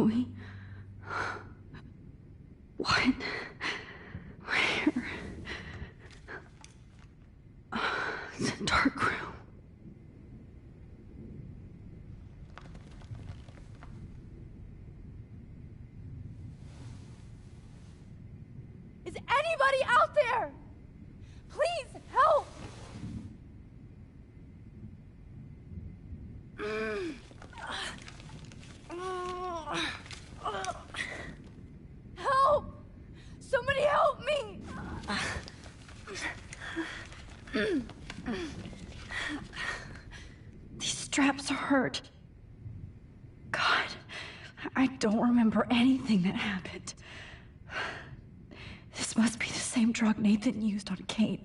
Chloe? What? Where? It's a dark room. Is anybody out there? Please help! Help! Somebody help me! These straps hurt. God, I don't remember anything that happened. This must be the same drug Nathan used on Kate.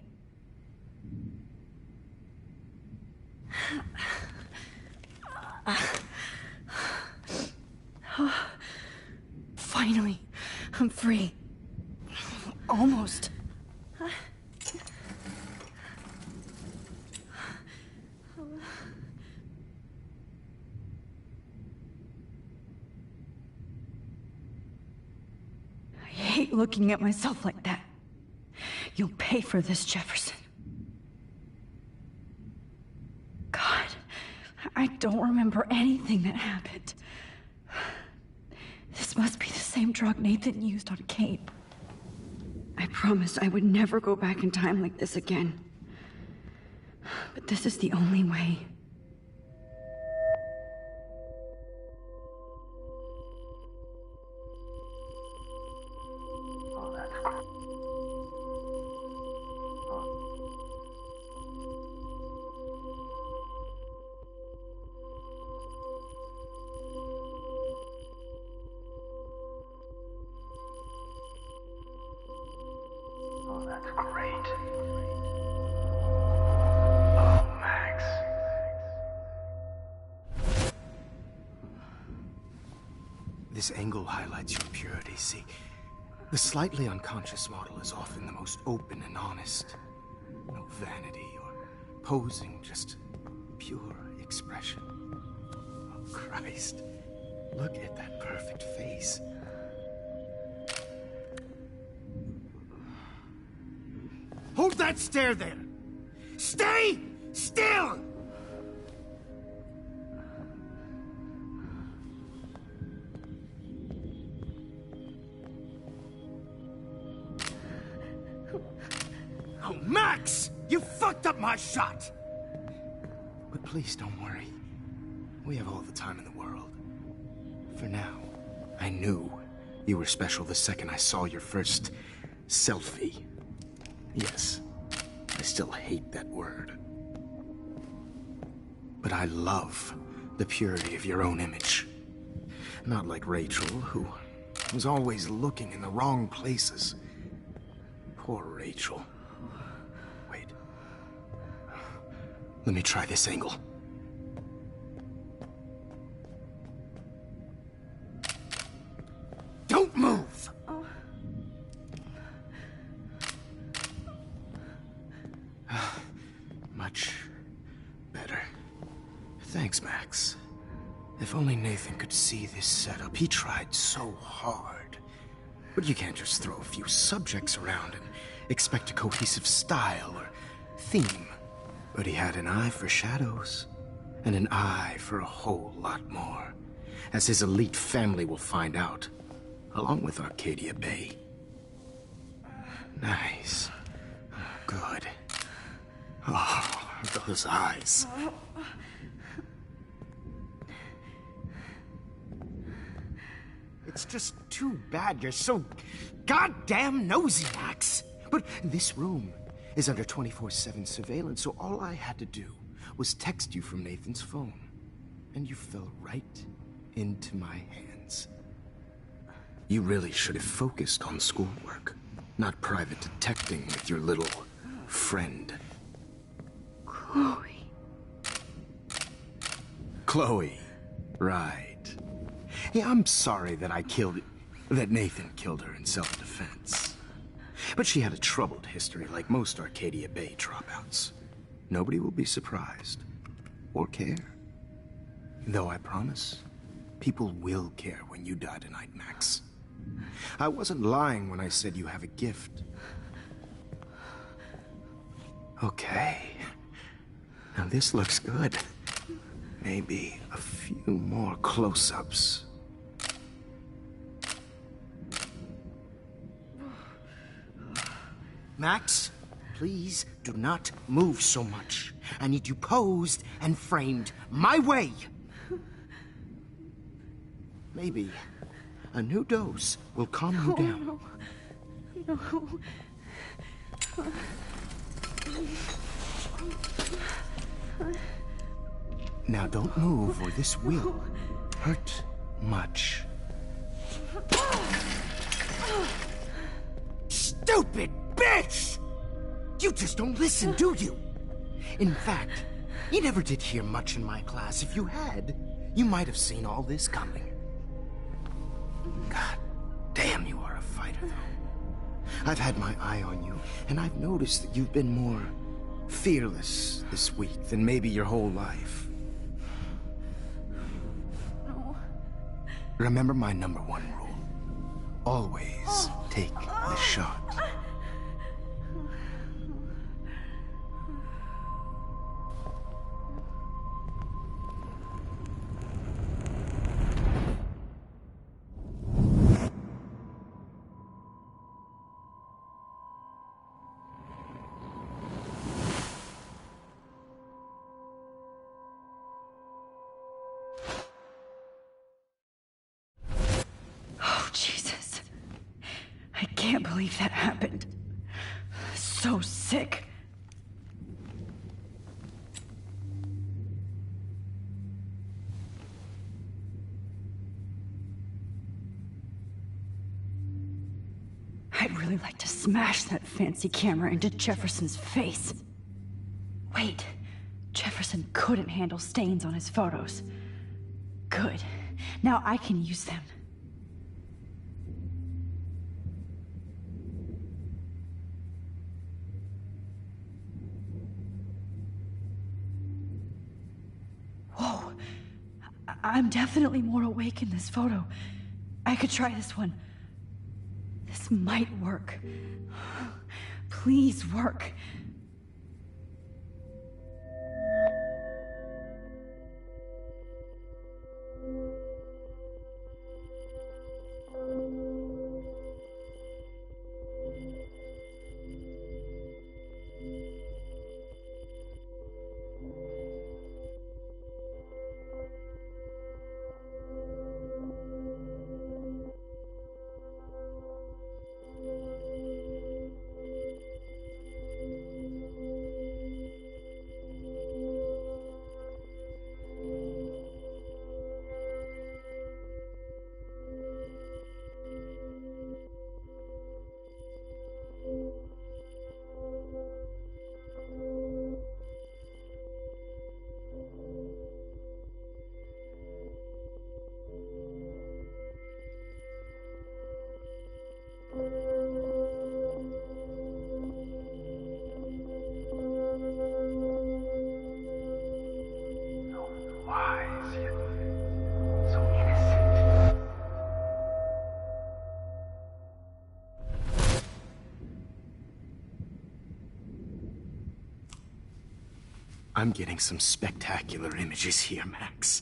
Finally, I'm free. Almost. I hate looking at myself like that. You'll pay for this, Jefferson. God, I don't remember anything that happened. This must be the same drug Nathan used on Kate. I promised I would never go back in time like this again. But this is the only way. Oh, that's great. Oh, Max. This angle highlights your purity, see? The slightly unconscious model is often the most open and honest. No vanity or posing, just pure expression. Oh, Christ. Look at that perfect face. Hold that stare there! Stay still! Oh, Max! You fucked up my shot! But please don't worry. We have all the time in the world. For now, I knew you were special the second I saw your first selfie. Yes, I still hate that word. But I love the purity of your own image. Not like Rachel, who was always looking in the wrong places. Poor Rachel. Wait. Let me try this angle. Don't move! Much better. Thanks, Max. If only Nathan could see this setup. He tried so hard. But you can't just throw a few subjects around and expect a cohesive style or theme. But he had an eye for shadows, and an eye for a whole lot more, as his elite family will find out, along with Arcadia Bay. Nice. Good. Oh, those eyes. It's just too bad you're so goddamn nosy, Max. But this room is under 24/7 surveillance, so all I had to do was text you from Nathan's phone. And you fell right into my hands. You really should have focused on schoolwork, not private detecting with your little friend. Chloe. Chloe, right. Yeah, I'm sorry that that Nathan killed her in self-defense. But she had a troubled history like most Arcadia Bay dropouts. Nobody will be surprised, or care. Though I promise, People will care when you die tonight, Max. I wasn't lying when I said you have a gift. Okay. Now this looks good. Maybe a few more close-ups. Max, please do not move so much. I need you posed and framed my way. Maybe a new dose will calm you down. No. Now don't move or this will hurt much. Stupid bitch! You just don't listen, do you? In fact, you never did hear much in my class. If you had, you might have seen all this coming. God damn, you are a fighter, though. I've had my eye on you, and I've noticed that you've been more fearless this week than maybe your whole life. No. Remember my #1 rule. Always take the shot. Oh, Jesus. I can't believe that happened. So sick. I'd really like to smash that fancy camera into Jefferson's face. Wait, Jefferson couldn't handle stains on his photos. Good. Now I can use them. Whoa. I'm definitely more awake in this photo. I could try this one. This might work. Please work. I'm getting some spectacular images here, Max.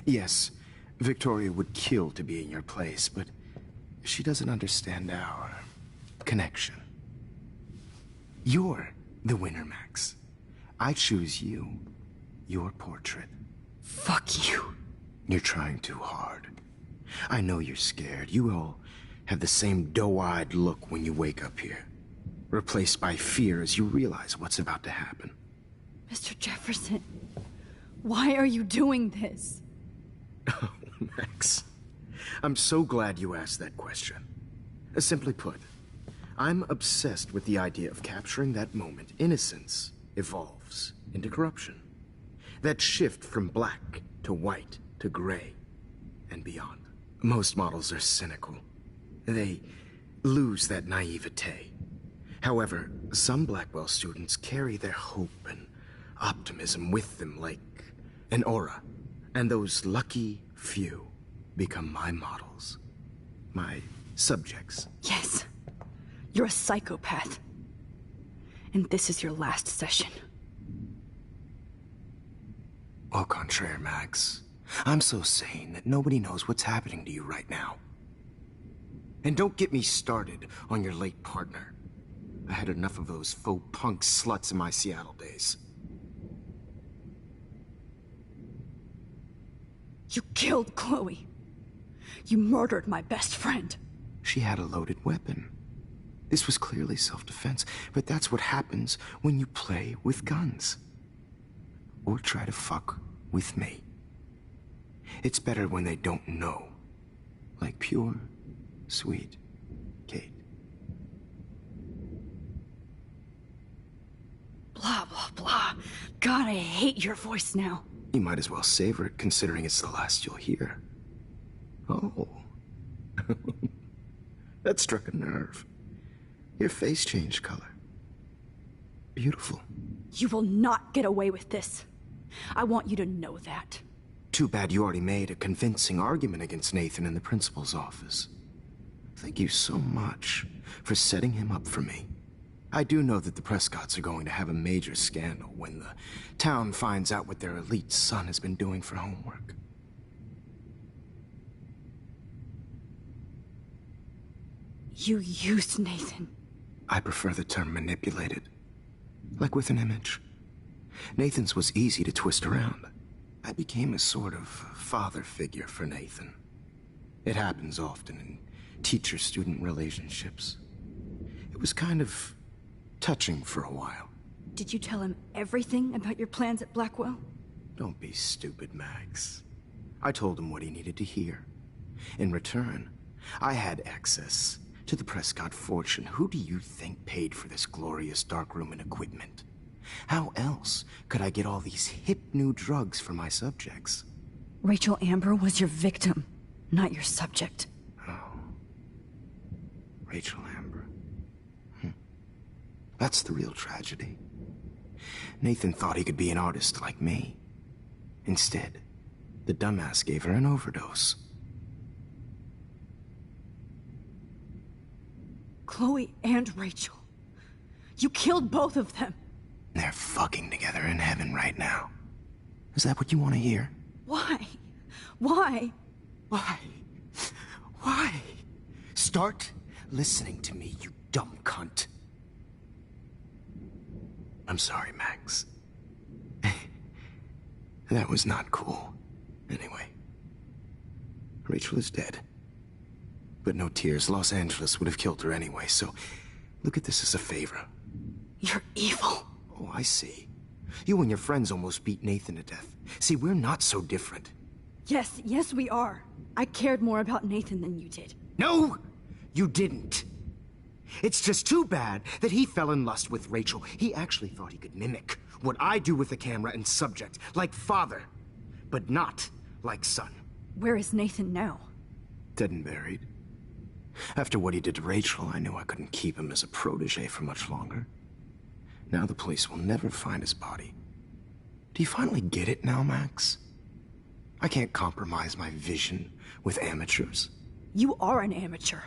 Yes, Victoria would kill to be in your place, but she doesn't understand our connection. You're the winner, Max. I choose you, your portrait. Fuck you. You're trying too hard. I know you're scared. You all have the same doe-eyed look when you wake up here, replaced by fear as you realize what's about to happen. Mr. Jefferson, why are you doing this? Oh, Max. I'm so glad you asked that question. Simply put, I'm obsessed with the idea of capturing that moment innocence evolves into corruption. That shift from black to white to gray and beyond. Most models are cynical. They lose that naivete. However, some Blackwell students carry their hope and optimism with them like an aura. And those lucky, few become my models. My subjects. Yes. You're a psychopath. And this is your last session. Au contraire, Max. I'm so sane that nobody knows what's happening to you right now. And don't get me started on your late partner. I had enough of those faux punk sluts in my Seattle days. You killed Chloe. You murdered my best friend. She had a loaded weapon. This was clearly self-defense, but that's what happens when you play with guns. Or try to fuck with me. It's better when they don't know. Like pure, sweet Kate. Blah, blah, blah. God, I hate your voice now. You might as well savor it, considering it's the last you'll hear. Oh. That struck a nerve. Your face changed color. Beautiful. You will not get away with this. I want you to know that. Too bad you already made a convincing argument against Nathan in the principal's office. Thank you so much for setting him up for me. I do know that the Prescotts are going to have a major scandal when the town finds out what their elite son has been doing for homework. You used Nathan. I prefer the term manipulated. Like with an image. Nathan's was easy to twist around. I became a sort of father figure for Nathan. It happens often in teacher-student relationships. It was kind of touching for a while. Did you tell him everything about your plans at Blackwell? Don't be stupid, Max. I told him what he needed to hear. In return, I had access to the Prescott fortune. Who do you think paid for this glorious darkroom and equipment? How else could I get all these hip new drugs for my subjects? Rachel Amber was your victim, not your subject. Oh. Rachel Amber. That's the real tragedy. Nathan thought he could be an artist like me. Instead, the dumbass gave her an overdose. Chloe and Rachel. You killed both of them. They're fucking together in heaven right now. Is that what you want to hear? Why? Why? Why? Why? Start listening to me, you dumb cunt. I'm sorry, Max. That was not cool. Anyway, Rachel is dead. But no tears. Los Angeles would have killed her anyway, so look at this as a favor. You're evil. Oh, I see. You and your friends almost beat Nathan to death. See, we're not so different. Yes, we are. I cared more about Nathan than you did. No, you didn't. It's just too bad that he fell in lust with Rachel. He actually thought he could mimic what I do with the camera and subject, like father, but not like son. Where is Nathan now? Dead and buried. After what he did to Rachel, I knew I couldn't keep him as a protege for much longer. Now the police will never find his body. Do you finally get it now, Max? I can't compromise my vision with amateurs. You are an amateur.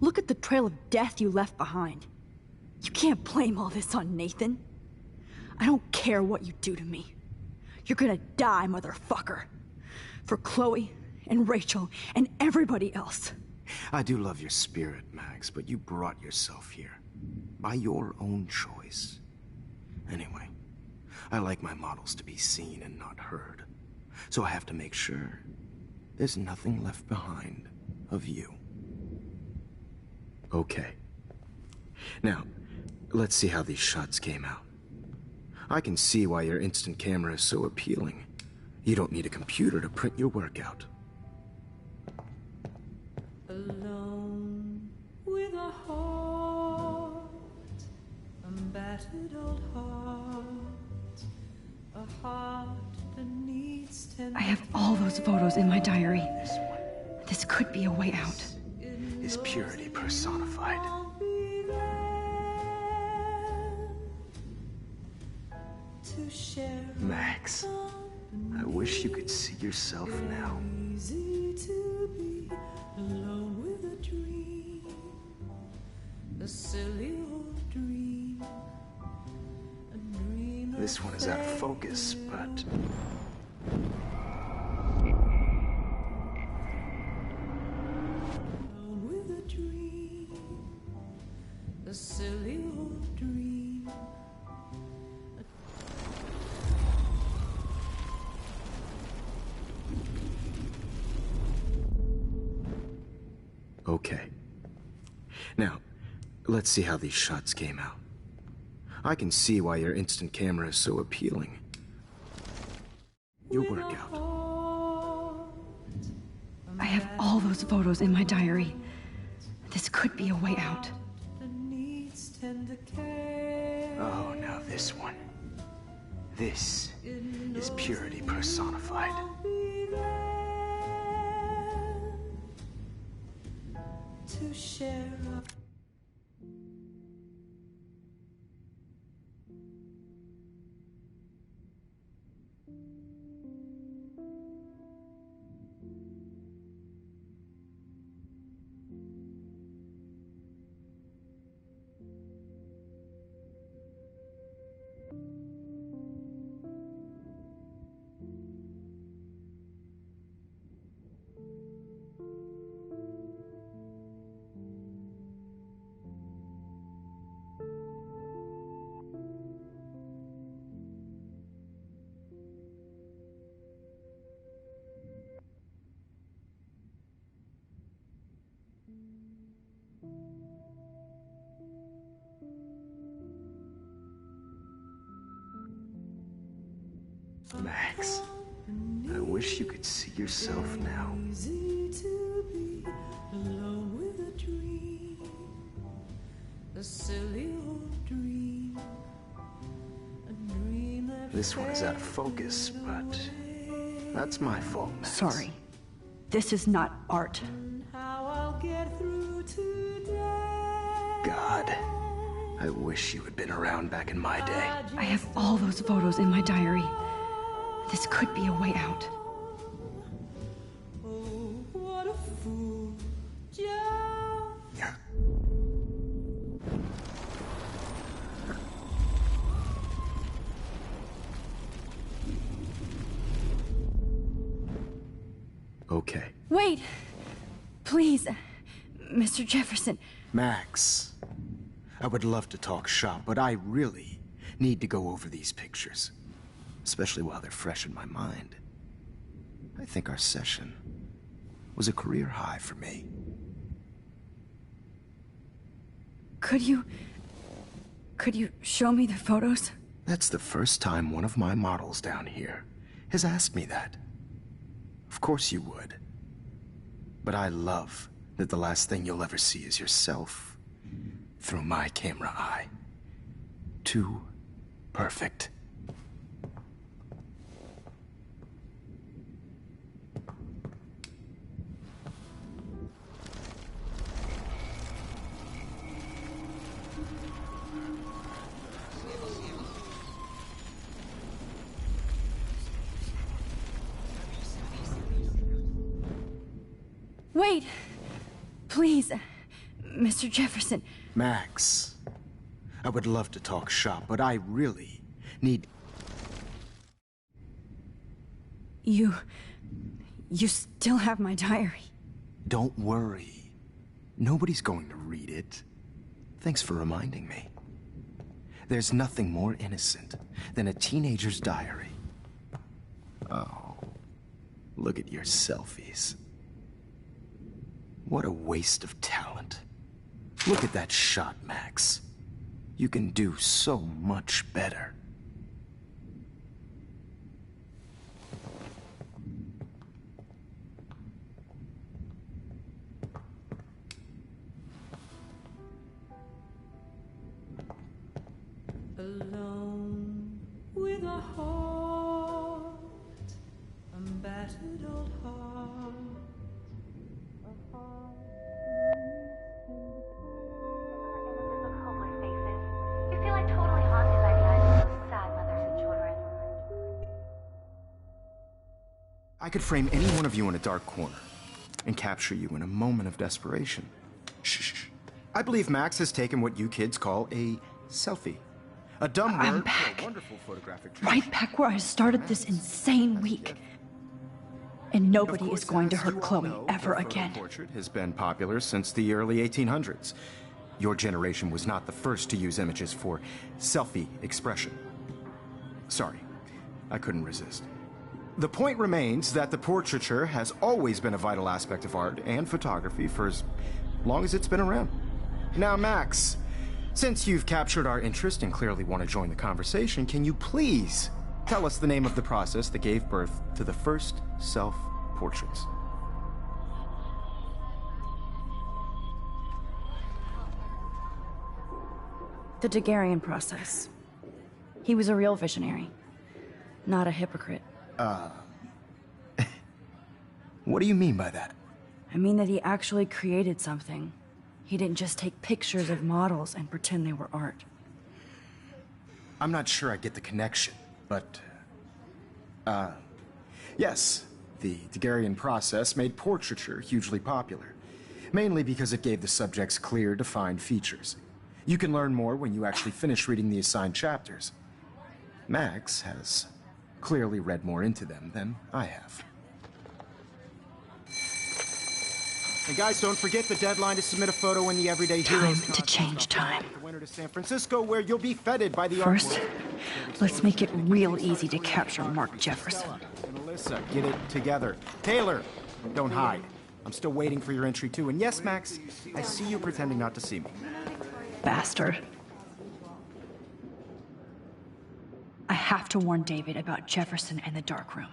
Look at the trail of death you left behind. You can't blame all this on Nathan. I don't care what you do to me. You're gonna die, motherfucker. For Chloe and Rachel and everybody else. I do love your spirit, Max, but you brought yourself here. By your own choice. Anyway, I like my models to be seen and not heard. So I have to make sure there's nothing left behind of you. Okay. Now, let's see how these shots came out. I can see why your instant camera is so appealing. You don't need a computer to print your work out. Alone with a heart, a battered old heart, a heart that needs tender. I have all those photos in my diary. This could be a way out. Is purity personified. I'll be there to share Max, I wish you could see yourself now. Easy to be alone with a dream, a silly old dream, a dream that This one is out of focus, but... alone with a dream, a silly old dream. Okay. Now, let's see how these shots came out. I can see why your instant camera is so appealing. Your workout. I have all those photos in my diary. This could be a way out. Oh, now this one. This is purity personified. To share a Max, I wish you could see yourself now. easy to be alone with a dream, a silly old dream, a dream that This one is out of focus, but that's my fault, Max. Sorry. This is not art. how I'll get through today. God, I wish you had been around back in my day. I have all those photos in my diary. This could be a way out. Oh, what a fool, Joe. Okay. Wait! Please, Mr. Jefferson. Max, I would love to talk shop, but I really need to go over these pictures. Especially while they're fresh in my mind. I think our session was a career high for me. Could you show me the photos? That's the first time one of my models down here has asked me that. Of course you would. But I love that the last thing you'll ever see is yourself through my camera eye. Too perfect. Wait! Please, Mr. Jefferson. Max, I would love to talk shop, but I really need... You still have my diary. Don't worry. Nobody's going to read it. Thanks for reminding me. There's nothing more innocent than a teenager's diary. Oh, look at your selfies. What a waste of talent. Look at that shot, Max. You can do so much better. Alone with a heart, a battered old heart, a heart. Images of hopeless faces. You feel like totally haunted by the eyes of those sad mothers and children. I could frame any one of you in a dark corner and capture you in a moment of desperation. Shh. I believe Max has taken what you kids call a selfie. A dumb I'm word back. for a wonderful photographic Right back where I started this insane week. And nobody is going to hurt Chloe ever again. Portrait has been popular since the early 1800s. Your generation was not the first to use images for selfie expression. Sorry, I couldn't resist. The point remains that the portraiture has always been a vital aspect of art and photography for as long as it's been around. Now, Max, since you've captured our interest and clearly want to join the conversation, can you please tell us the name of the process that gave birth to the first self-portraits? The Daguerrean process. He was a real visionary, not a hypocrite. What do you mean by that? I mean that he actually created something. He didn't just take pictures of models and pretend they were art. I'm not sure I get the connection, but... yes, the Daguerrean process made portraiture hugely popular, mainly because it gave the subjects clear, defined features. You can learn more when you actually finish reading the assigned chapters. Max has clearly read more into them than I have. And guys, don't forget the deadline to submit a photo in the Everyday Heroes Time to change time. The winter to San Francisco, where you'll be feted by the First, art world. let's make it real easy to capture Mark Jefferson. And Alyssa, get it together. Taylor, don't hide. I'm still waiting for your entry too. And yes, Max, I see you pretending not to see me. Bastard. I have to warn David about Jefferson and the dark room.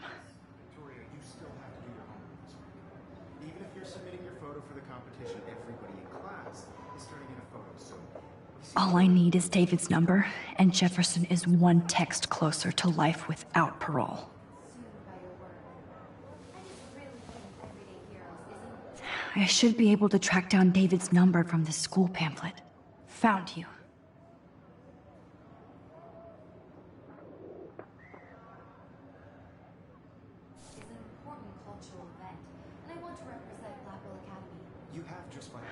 Victoria, you still have to do your homework. Even if you're submitting your photo for the competition, everybody in class is turning in a photo, so... All I need is David's number, and Jefferson is one text closer to life without parole. I should be able to track down David's number from the school pamphlet. Found you.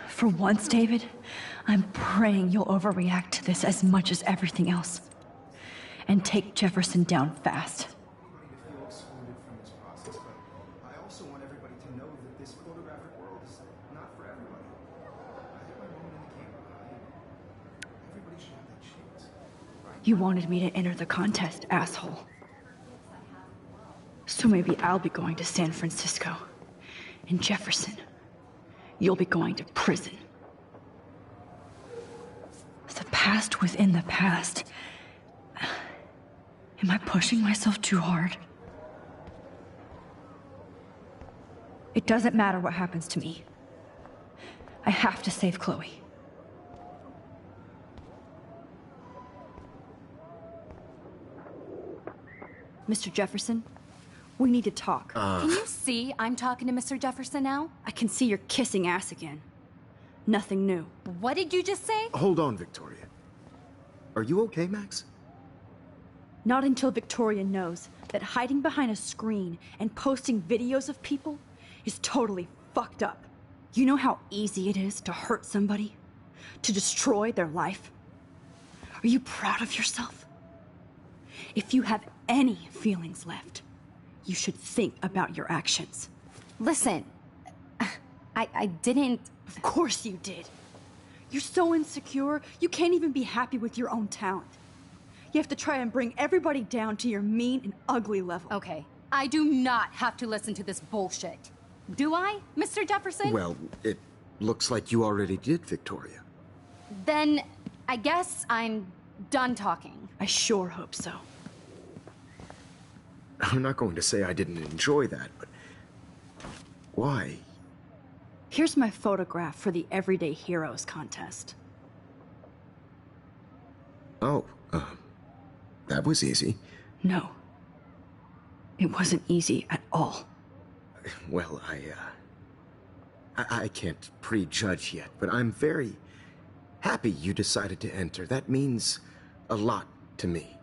For once, David, I'm praying you'll overreact to this as much as everything else. And take Jefferson down fast. Everybody to feel excluded from this process, but I also want everybody to know that this photographic world is not for everybody. I have my moment in the camera eye. Everybody should have that chance. You wanted me to enter the contest, asshole. So maybe I'll be going to San Francisco. And Jefferson, you'll be going to prison. The past within the past. Am I pushing myself too hard? It doesn't matter what happens to me. I have to save Chloe. Mr. Jefferson, we need to talk. Can you see I'm talking to Mr. Jefferson now? I can see you're kissing ass again. Nothing new. What did you just say? Hold on, Victoria. Are you okay, Max? Not until Victoria knows that hiding behind a screen and posting videos of people is totally fucked up. You know how easy it is to hurt somebody? To destroy their life? Are you proud of yourself? If you have any feelings left, you should think about your actions. Listen, I didn't... Of course you did. You're so insecure, you can't even be happy with your own talent. You have to try and bring everybody down to your mean and ugly level. Okay, I do not have to listen to this bullshit. Do I, Mr. Jefferson? Well, it looks like you already did, Victoria. Then I guess I'm done talking. I sure hope so. I'm not going to say I didn't enjoy that, but... why? Here's my photograph for the Everyday Heroes contest. Oh, that was easy. No. It wasn't easy at all. Well, I can't prejudge yet, but I'm very happy you decided to enter. That means a lot to me.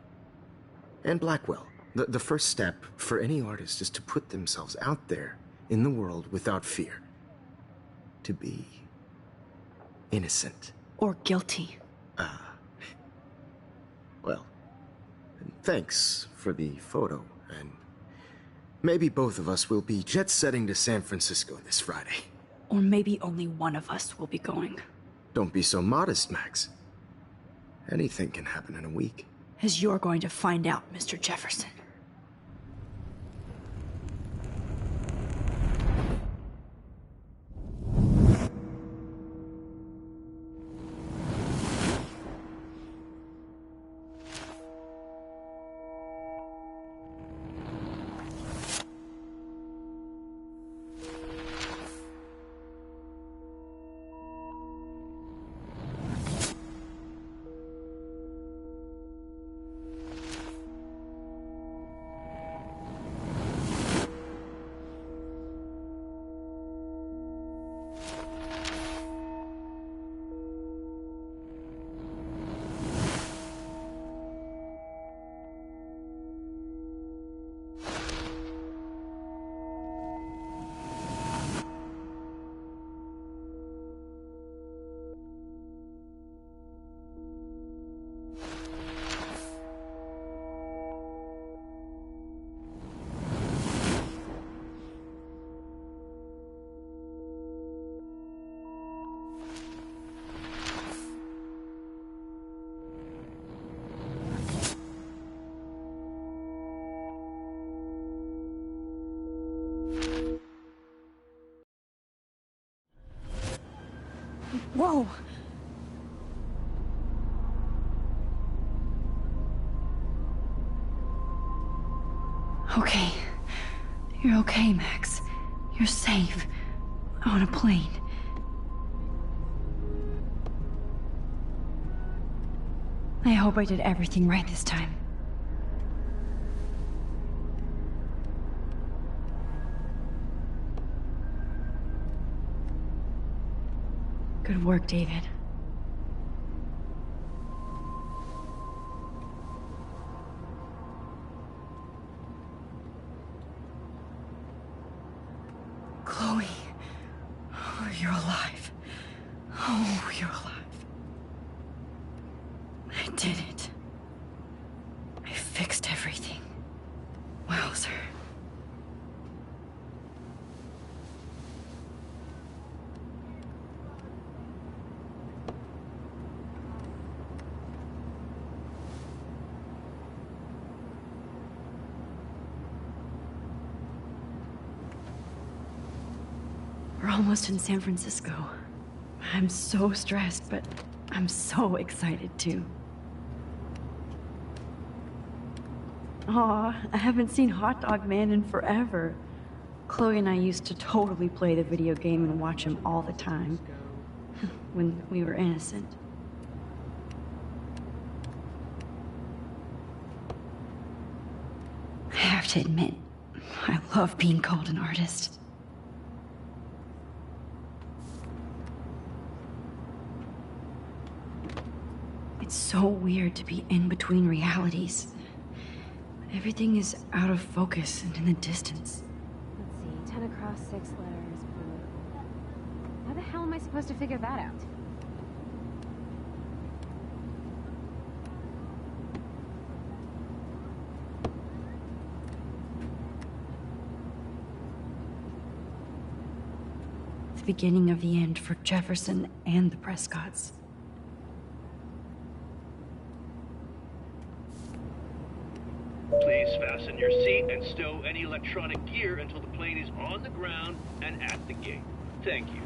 And Blackwell, The first step for any artist is to put themselves out there in the world without fear. To be innocent. Or guilty. Well, thanks for the photo, and maybe both of us will be jet-setting to San Francisco this Friday. Or maybe only one of us will be going. Don't be so modest, Max. Anything can happen in a week. As you're going to find out, Mr. Jefferson. Whoa! Okay. You're okay, Max. You're safe. On a plane. I hope I did everything right this time. Good work, David. Chloe. Oh, you're alive. Oh, you're alive. I did it. I fixed everything. Wowzer. We're almost in San Francisco. I'm so stressed, but I'm so excited too. Aw, I haven't seen Hot Dog Man in forever. Chloe and I used to totally play the video game and watch him all the time. When we were innocent. I have to admit, I love being called an artist. It's so weird to be in between realities. Everything is out of focus and in the distance. Let's see, 10 across, 6 letters, blue. How the hell am I supposed to figure that out? The beginning of the end for Jefferson and the Prescotts. Please fasten your seat and stow any electronic gear until the plane is on the ground and at the gate. Thank you.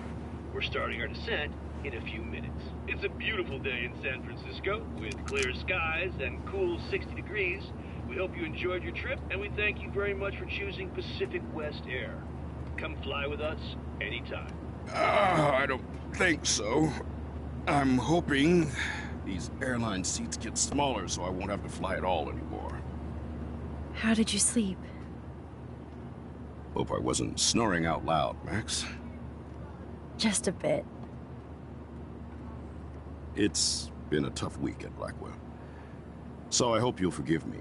We're starting our descent in a few minutes. It's a beautiful day in San Francisco with clear skies and cool 60 degrees. We hope you enjoyed your trip, and we thank you very much for choosing Pacific West Air. Come fly with us anytime. I don't think so. I'm hoping these airline seats get smaller so I won't have to fly at all anymore. How did you sleep? Hope I wasn't snoring out loud, Max. Just a bit. It's been a tough week at Blackwell. So I hope you'll forgive me.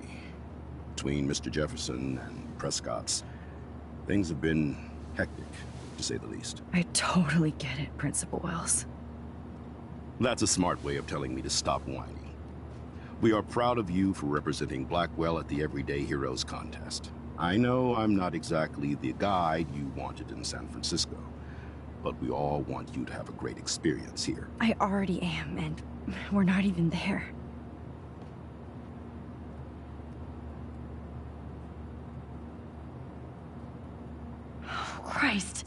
between Mr. Jefferson and Prescott's. Things have been hectic, to say the least. I totally get it, Principal Wells. That's a smart way of telling me to stop whining. We are proud of you for representing Blackwell at the Everyday Heroes contest. I know I'm not exactly the guide you wanted in San Francisco, but we all want you to have a great experience here. I already am, and we're not even there. Oh, Christ.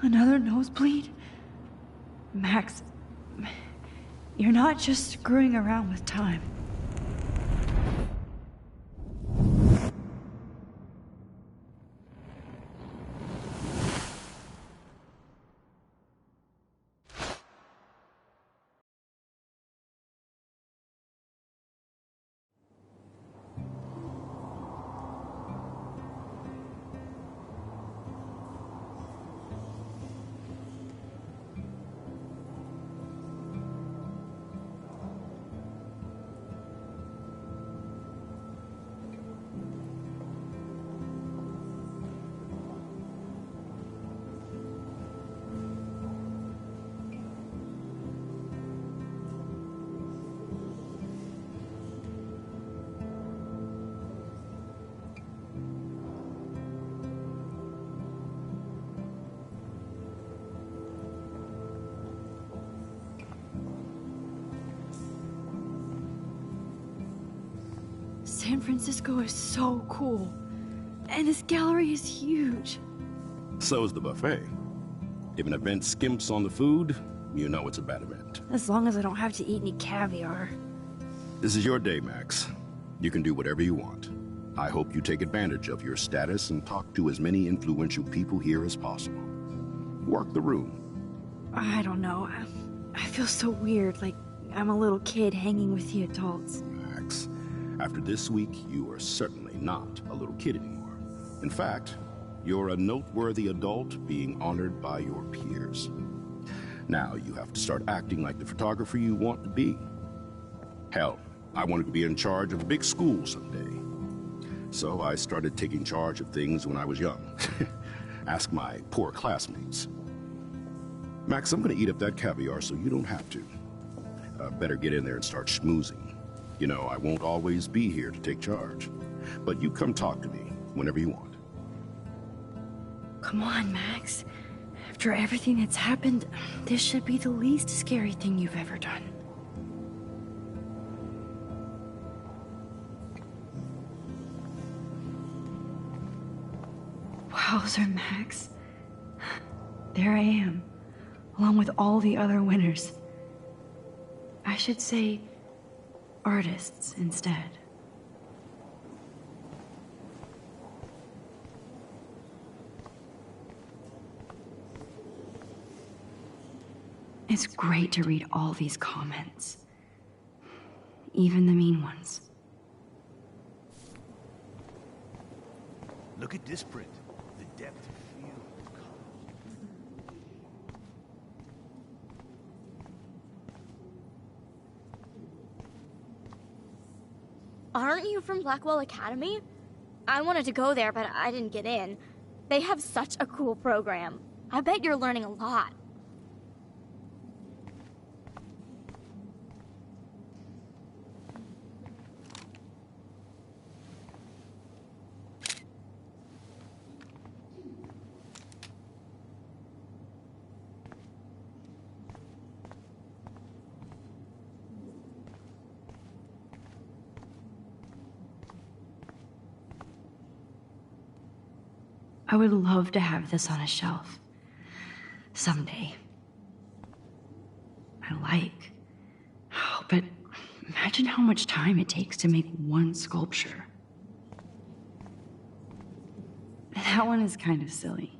Another nosebleed? Max, you're not just screwing around with time. San Francisco is so cool. And this gallery is huge. So is the buffet. If an event skimps on the food, you know it's a bad event. As long as I don't have to eat any caviar. This is your day, Max. You can do whatever you want. I hope you take advantage of your status and talk to as many influential people here as possible. Work the room. I don't know. I feel so weird, like I'm a little kid hanging with the adults. Max, after this week, you are certainly not a little kid anymore. In fact, you're a noteworthy adult being honored by your peers. Now you have to start acting like the photographer you want to be. Hell, I wanted to be in charge of a big school someday. So I started taking charge of things when I was young. Ask my poor classmates. Max, I'm gonna eat up that caviar so you don't have to. Better get in there and start schmoozing. You know, I won't always be here to take charge. But you come talk to me whenever you want. Come on, Max. After everything that's happened, this should be the least scary thing you've ever done. Wowzer, Max. There I am, along with all the other winners. I should say artists instead. It's great to read all these comments, even the mean ones. Look at this print. The depth of field. Aren't you from Blackwell Academy? I wanted to go there, but I didn't get in. They have such a cool program. I bet you're learning a lot. I would love to have this on a shelf. Someday. Oh, but imagine how much time it takes to make one sculpture. That one is kind of silly.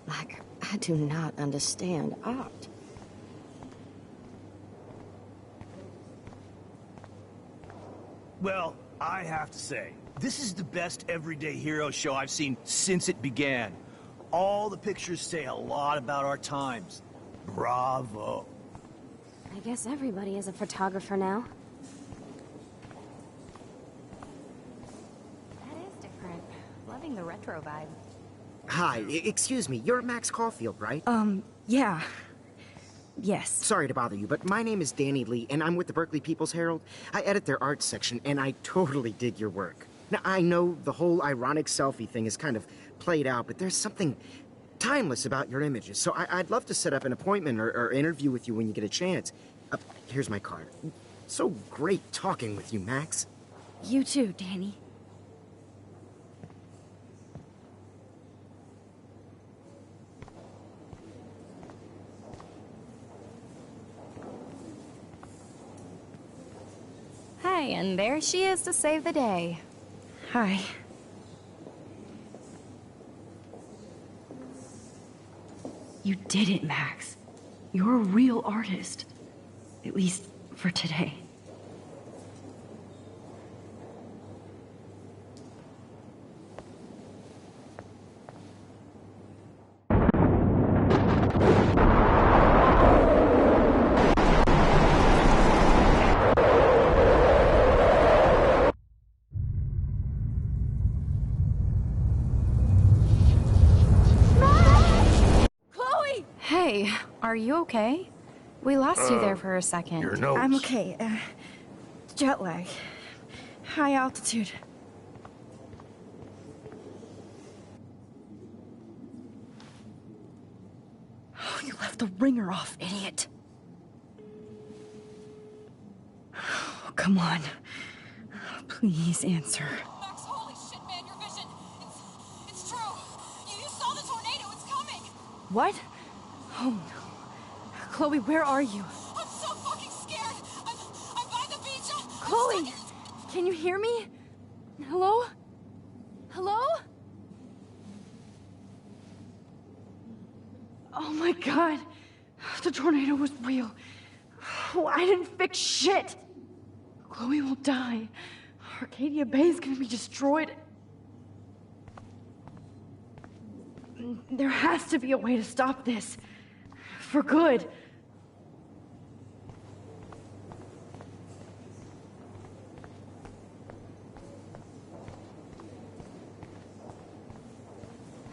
Like, I do not understand art. Well, I have to say, this is the best everyday hero show I've seen since it began. All the pictures say a lot about our times. Bravo. I guess everybody is a photographer now. That is different. Loving the retro vibe. Hi, excuse me, you're Max Caulfield, right? Yeah. Yes. Sorry to bother you, but my name is Danny Lee, and I'm with the Berkeley People's Herald. I edit their art section, and I totally dig your work. Now, I know the whole ironic selfie thing is kind of played out, but there's something timeless about your images, so I'd love to set up an appointment or interview with you when you get a chance. Here's my card. So great talking with you, Max. You too, Danny. Hey, and there she is to save the day. Hi. You did it, Max. You're a real artist. At least for today. Hey, are you okay? We lost you there for a second. Your nose. I'm okay. Jet lag. High altitude. Oh, you left the ringer off, idiot. Oh, come on. Please answer. Max, holy shit, man, your vision. It's true. You saw the tornado. It's coming. What? Oh no. Chloe, where are you? I'm so fucking scared. I'm by the beach. Chloe! Can you hear me? Hello? Hello? Oh my god. The tornado was real. Oh, I didn't fix shit. Chloe will die. Arcadia Bay is gonna be destroyed. There has to be a way to stop this. For good.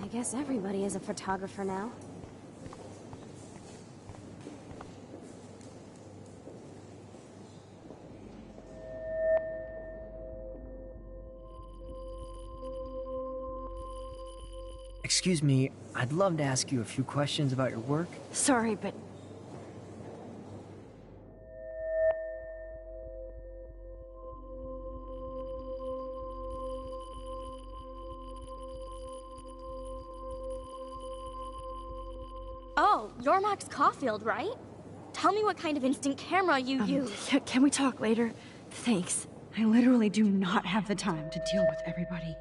I guess everybody is a photographer now. Excuse me, I'd love to ask you a few questions about your work. Sorry, but... Oh, you're Max Caulfield, right? Tell me what kind of instant camera you use. Can we talk later? Thanks. I literally do not have the time to deal with everybody.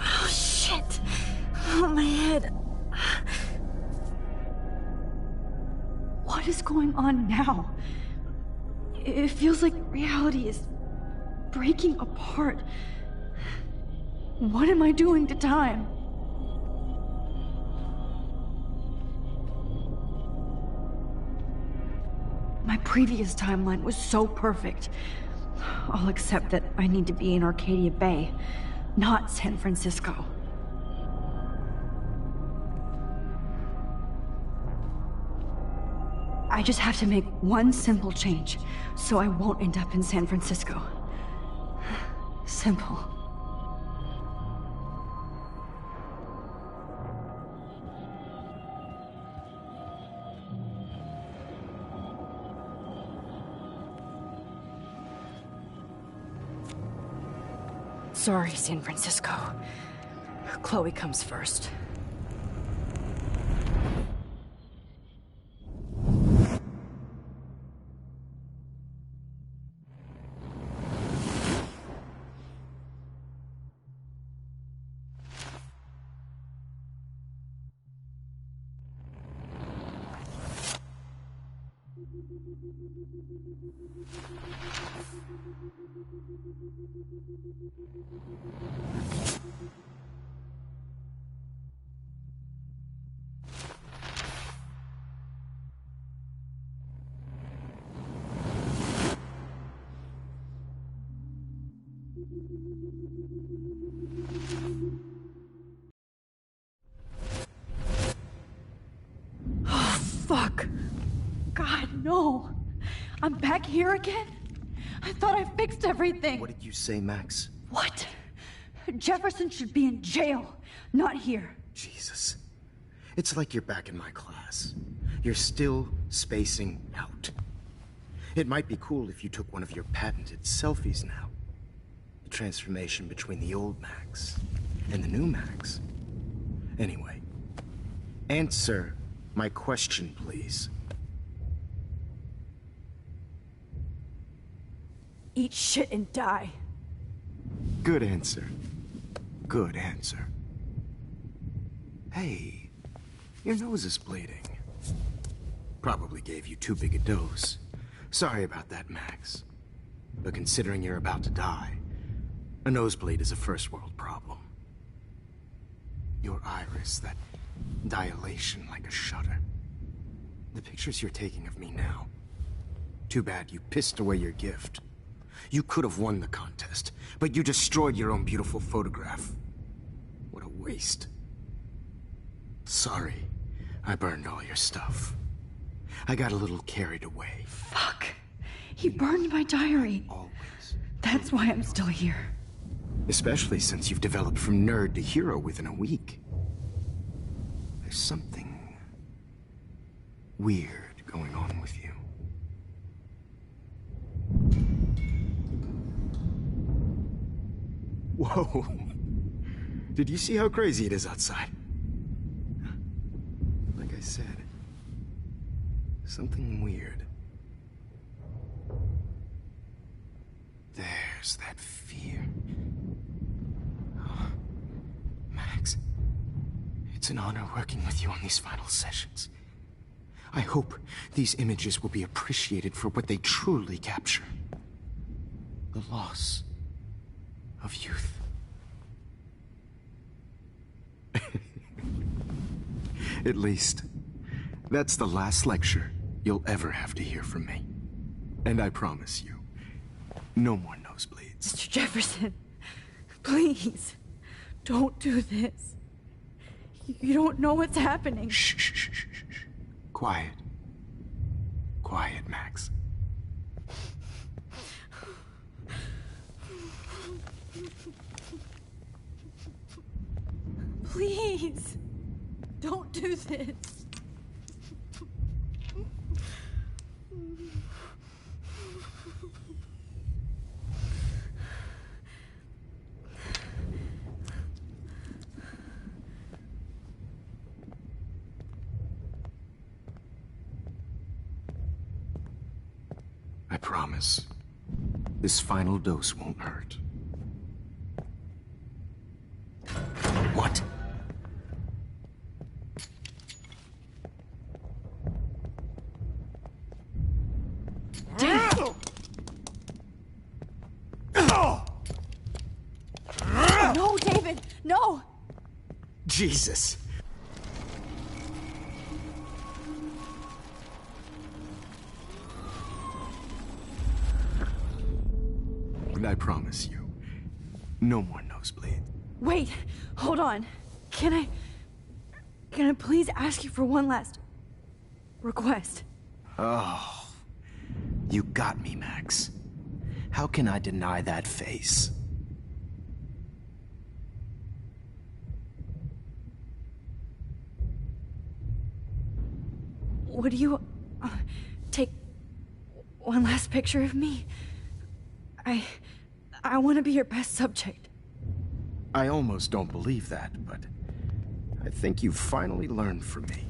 Oh, shit. Oh, my head. What is going on now? It feels like reality is breaking apart. What am I doing to time? My previous timeline was so perfect. I'll accept that I need to be in Arcadia Bay, not San Francisco. I just have to make one simple change, so I won't end up in San Francisco. Simple. Sorry, San Francisco. Chloe comes first. Fuck. God, no. I'm back here again? I thought I fixed everything. What did you say, Max? What? Jefferson should be in jail, not here. Jesus. It's like you're back in my class. You're still spacing out. It might be cool if you took one of your patented selfies now. The transformation between the old Max and the new Max. Anyway, answer my question, please. Eat shit and die. Good answer. Good answer. Hey, your nose is bleeding. Probably gave you too big a dose. Sorry about that, Max. But considering you're about to die, a nosebleed is a first world problem. Your iris, that dilation like a shutter. The pictures you're taking of me now. Too bad you pissed away your gift. You could have won the contest, but you destroyed your own beautiful photograph. What a waste. Sorry, I burned all your stuff. I got a little carried away. Fuck. He burned my diary. Always. That's why I'm still here. Especially since you've developed from nerd to hero within a week. There's something weird going on with you. Whoa. Did you see how crazy it is outside? Like I said, something weird. There's that fear. Oh, Max, it's an honor working with you on these final sessions. I hope these images will be appreciated for what they truly capture. The loss of youth. At least, that's the last lecture you'll ever have to hear from me. And I promise you, no more nosebleeds. Mr. Jefferson, please, don't do this. You don't know what's happening. Shh, shh, shh, shh, shh. Quiet. Quiet, Max. Please, don't do this. I promise, this final dose won't hurt. What? No, David, no! Jesus. And I promise you, no more nosebleed. Wait, hold on. Can I please ask you for one last request? Oh, you got me, Max. How can I deny that face? Would you take one last picture of me? I want to be your best subject. I almost don't believe that, but I think you've finally learned from me.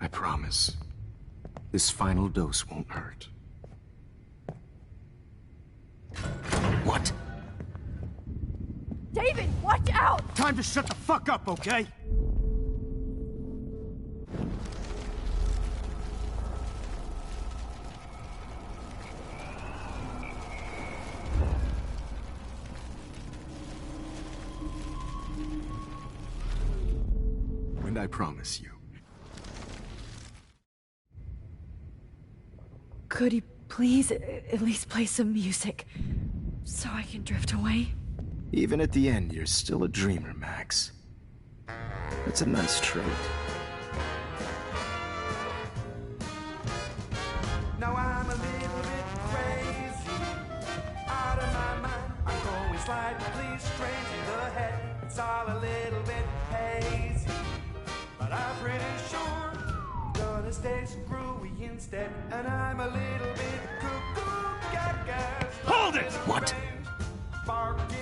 I promise. This final dose won't hurt. What? David, watch out! Time to shut the fuck up, okay? And I promise you. Could he please at least play some music so I can drift away? Even at the end, you're still a dreamer, Max. That's a nice trait. Now I'm a little bit crazy, out of my mind. I'm going slightly strange in the head. It's all a little bit hazy, but I'm pretty sure I'm gonna stay screwy instead. And I'm a little bit cuckoo, gaga. Hold it! What? Barking.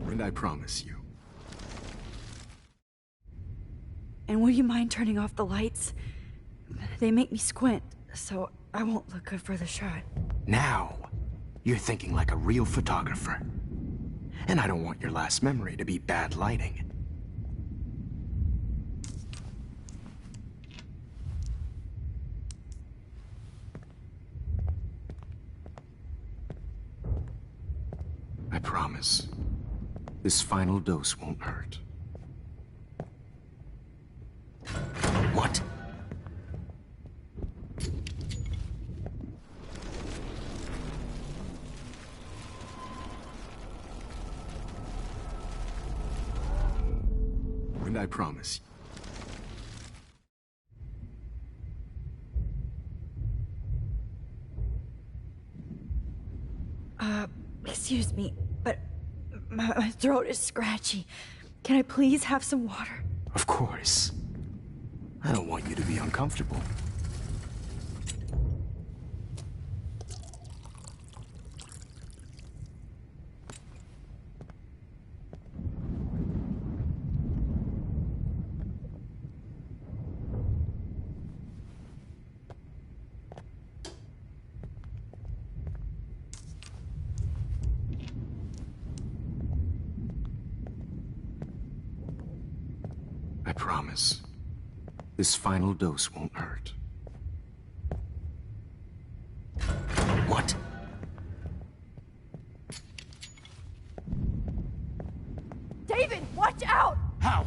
And I promise you. And will you mind turning off the lights? They make me squint, so I won't look good for the shot. Now, you're thinking like a real photographer. And I don't want your last memory to be bad lighting. I promise. This final dose won't hurt. What? And I promise. Excuse me, but my throat is scratchy. Can I please have some water? Of course. I don't want you to be uncomfortable. I promise. This final dose won't hurt. What? David, watch out! How?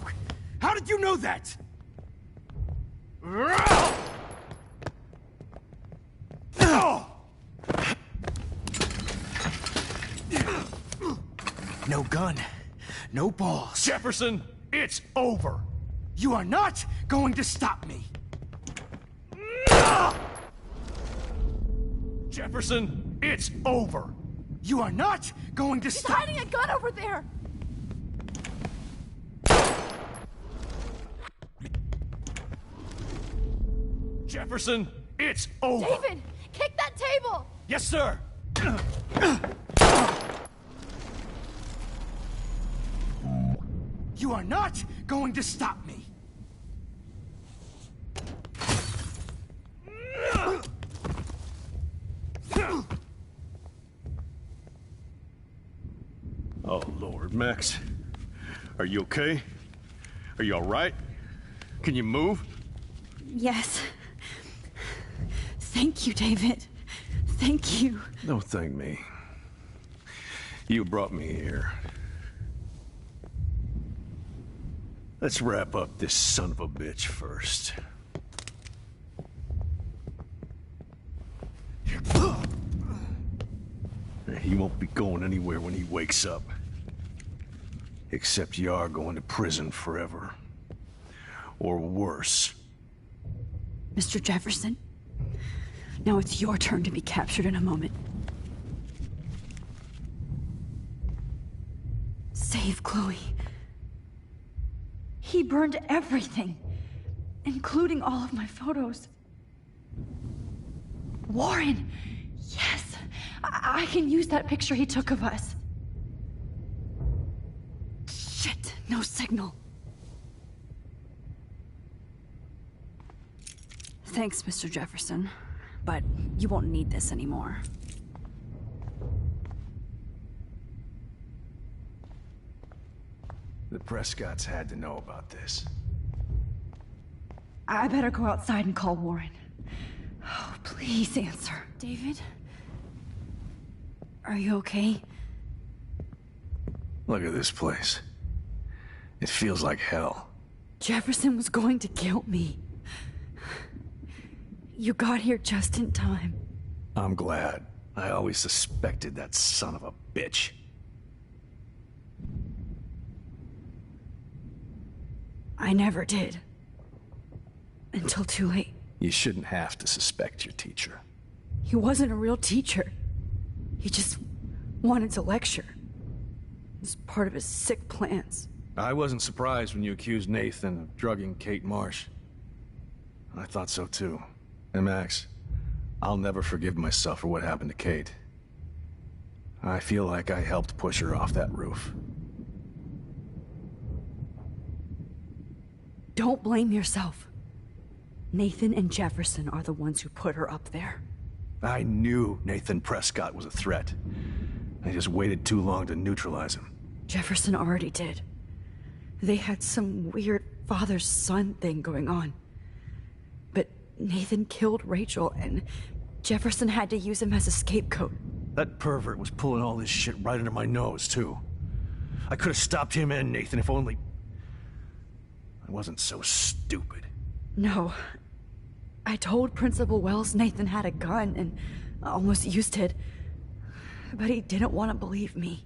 How did you know that? No gun. No balls. Jefferson, it's over. You are not going to stop me. Jefferson, it's over. You are not going to stop. He's hiding a gun over there! Jefferson, it's over. David, kick that table! Yes, sir. You are not going to stop me. Oh, Lord, Max. Are you okay? Are you all right? Can you move? Yes. Thank you, David. Thank you. Don't thank me. You brought me here. Let's wrap up this son of a bitch first. You won't be going anywhere when he wakes up. Except you are going to prison forever. Or worse. Mr. Jefferson, now it's your turn to be captured in a moment. Save Chloe. He burned everything, including all of my photos. Warren! Yes! I can use that picture he took of us. Shit, no signal. Thanks, Mr. Jefferson, but you won't need this anymore. The Prescotts had to know about this. I better go outside and call Warren. Oh, please answer. David? Are you okay? Look at this place. It feels like hell. Jefferson was going to kill me. You got here just in time. I'm glad. I always suspected that son of a bitch. I never did. Until too late. You shouldn't have to suspect your teacher. He wasn't a real teacher. He just wanted to lecture. It was part of his sick plans. I wasn't surprised when you accused Nathan of drugging Kate Marsh. I thought so too. And Max, I'll never forgive myself for what happened to Kate. I feel like I helped push her off that roof. Don't blame yourself. Nathan and Jefferson are the ones who put her up there. I knew Nathan Prescott was a threat. I just waited too long to neutralize him. Jefferson already did. They had some weird father-son thing going on. But Nathan killed Rachel, and Jefferson had to use him as a scapegoat. That pervert was pulling all this shit right under my nose, too. I could have stopped him and Nathan if only... I wasn't so stupid. No. I told Principal Wells Nathan had a gun and almost used it. But he didn't want to believe me.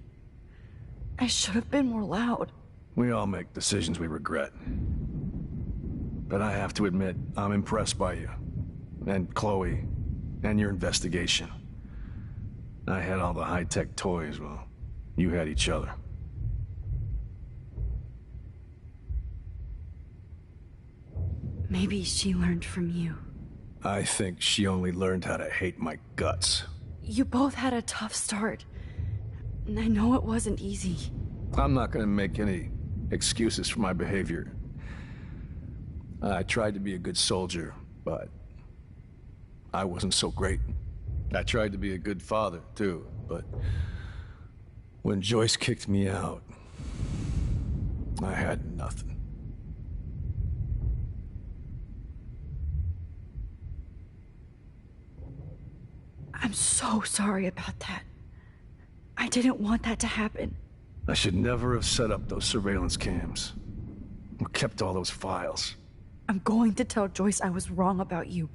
I should have been more loud. We all make decisions we regret. But I have to admit, I'm impressed by you. And Chloe. And your investigation. I had all the high-tech toys, well, you had each other. Maybe she learned from you. I think she only learned how to hate my guts. You both had a tough start. And I know it wasn't easy. I'm not gonna make any excuses for my behavior. I tried to be a good soldier, but I wasn't so great. I tried to be a good father, too, but when Joyce kicked me out, I had nothing. I'm so sorry about that. I didn't want that to happen. I should never have set up those surveillance cams. Or kept all those files. I'm going to tell Joyce I was wrong about you.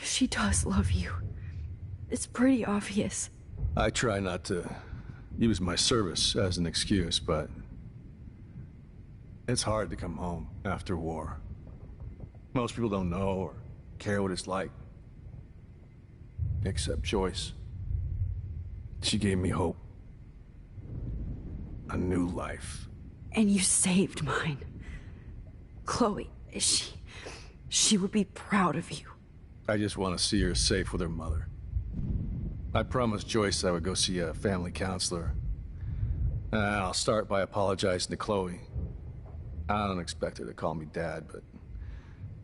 She does love you. It's pretty obvious. I try not to use my service as an excuse, but it's hard to come home after war. Most people don't know or care what it's like. Except Joyce. She gave me hope. A new life. And you saved mine. Chloe, she would be proud of you. I just want to see her safe with her mother. I promised Joyce I would go see a family counselor. And I'll start by apologizing to Chloe. I don't expect her to call me Dad, but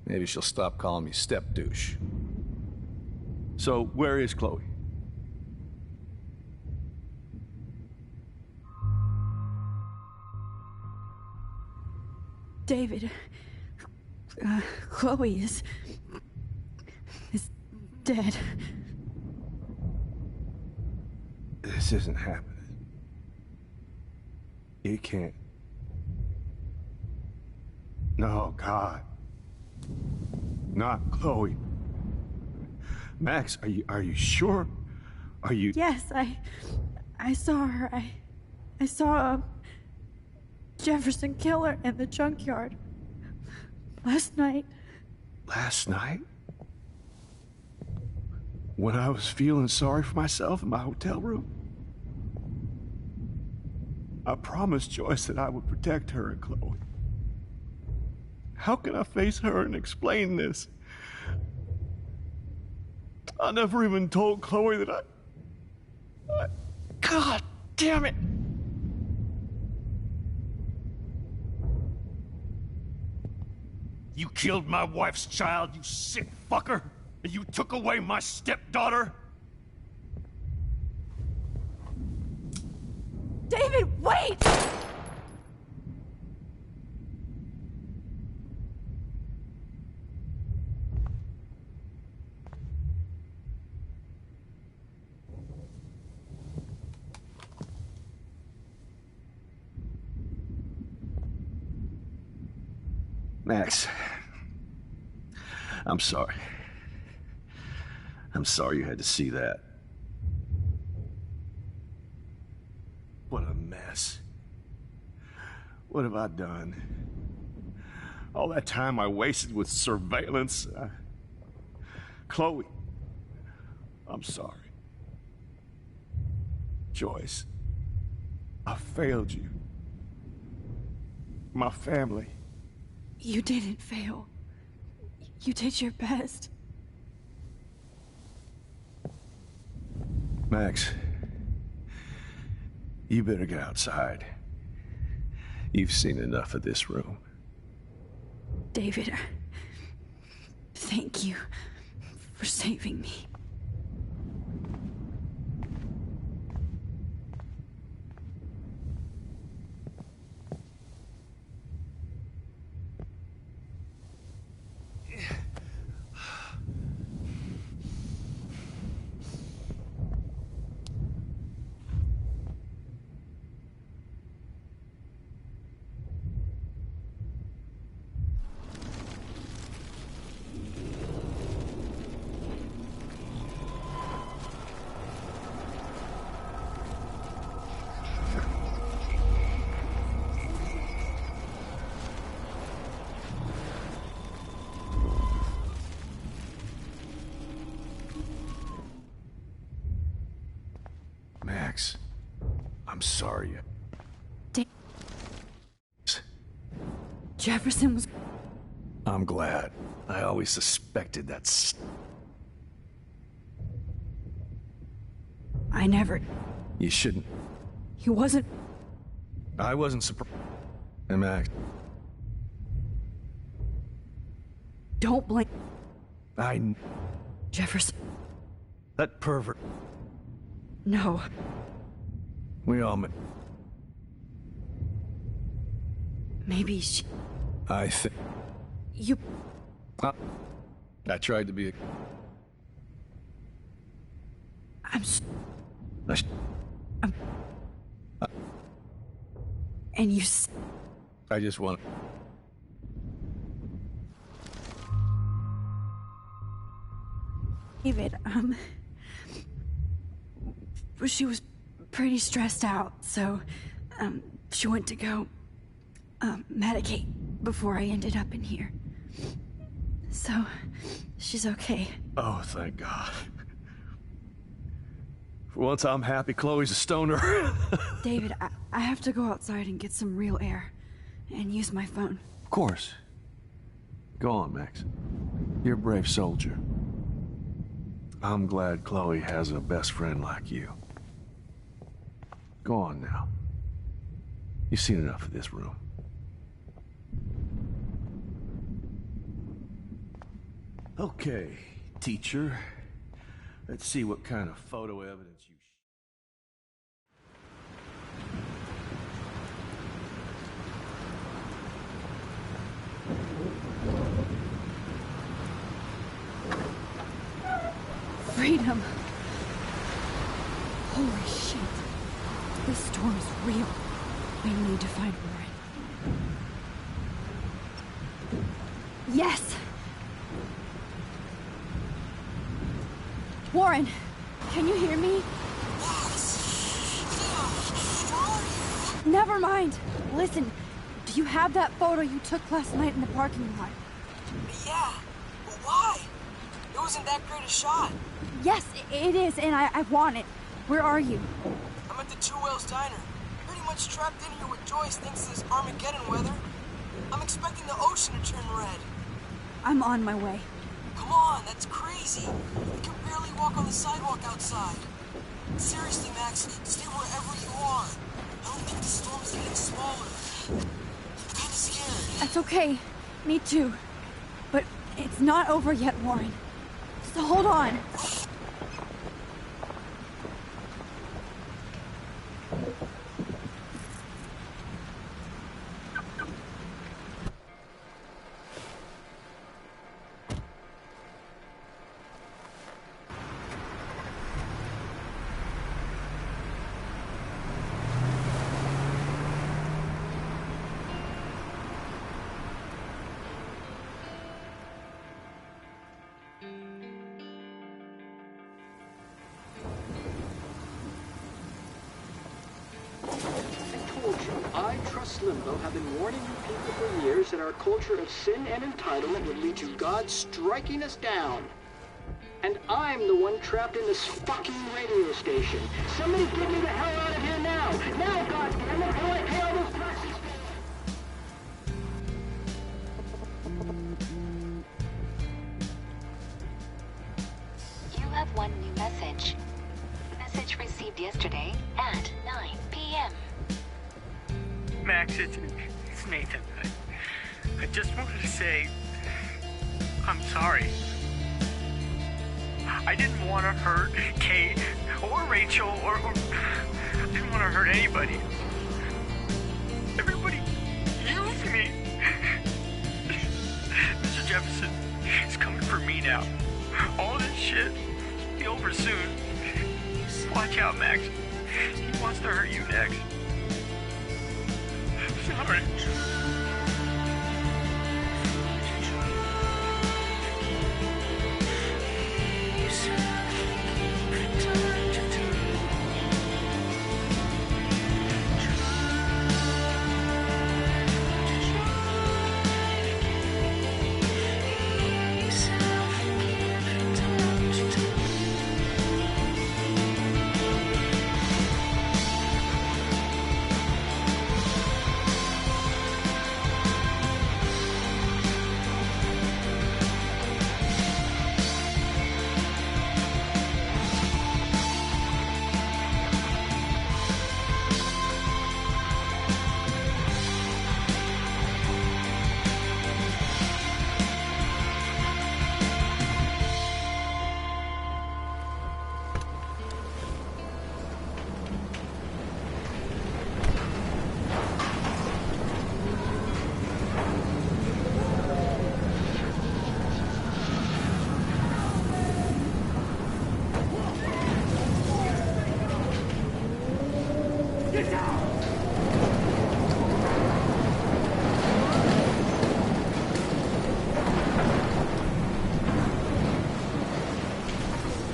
maybe she'll stop calling me step-douche. So, where is Chloe? David, Chloe is dead. This isn't happening. You can't. No, God. Not Chloe. Max, are you sure? Are you... Yes, I saw her. I saw Jefferson kill her in the junkyard. Last night. Last night? When I was feeling sorry for myself in my hotel room? I promised Joyce that I would protect her and Chloe. How can I face her and explain this? I never even told Chloe that I... God damn it! You killed my wife's child, you sick fucker! And you took away my stepdaughter? David, wait! Max, I'm sorry. I'm sorry you had to see that. What a mess. What have I done? All that time I wasted with surveillance. Chloe, I'm sorry. Joyce, I failed you. My family. You didn't fail. You did your best. Max, you better get outside. You've seen enough of this room. David, thank you for saving me. Max, I'm sorry. Jefferson was... I'm glad. I always suspected that I never... You shouldn't. He wasn't... I wasn't surprised. And Max... Don't blame... Jefferson... That pervert. No. We all met. Maybe she... I think... You... I tried to be a... And you... I just want... David, she was pretty stressed out, so, she went to go, medicate before I ended up in here. So, she's okay. Oh, thank God. For once, I'm happy Chloe's a stoner. David, I have to go outside and get some real air, and use my phone. Of course. Go on, Max. You're a brave soldier. I'm glad Chloe has a best friend like you. Go on now. You've seen enough of this room. Okay, teacher. Let's see what kind of photo evidence you... Freedom. Holy shit. This storm is real. We need to find Warren. Yes! Warren, can Can you hear me? Never mind. Listen, do you have that photo you took last night in the parking lot? Yeah, but why? It wasn't that great a shot. Yes, it is, and I want it. Where are you? I'm at the Two Whales Diner. Pretty much trapped in here with Joyce thanks to this Armageddon weather. I'm expecting the ocean to turn red. I'm on my way. Come on, that's crazy. We can barely walk on the sidewalk outside. Seriously, Max, stay wherever you are. I don't think the storm is getting smaller. I'm kinda scared. That's okay. Me too. But it's not over yet, Warren. So hold on. I, Trust Limbo, have been warning you people for years that our culture of sin and entitlement would lead to God striking us down. And I'm the one trapped in this fucking radio station. Somebody get me the hell out of here now! Now, goddammit, or I pay all those taxes! You have one new message. Message received yesterday at 9 p.m. Max, it's Nathan. I just wanted to say I'm sorry. I didn't want to hurt Kate or Rachel or I didn't want to hurt anybody. Everybody used me. Mr. Jefferson is coming for me now. All this shit will be over soon. Watch out, Max. He wants to hurt you next. Sorry.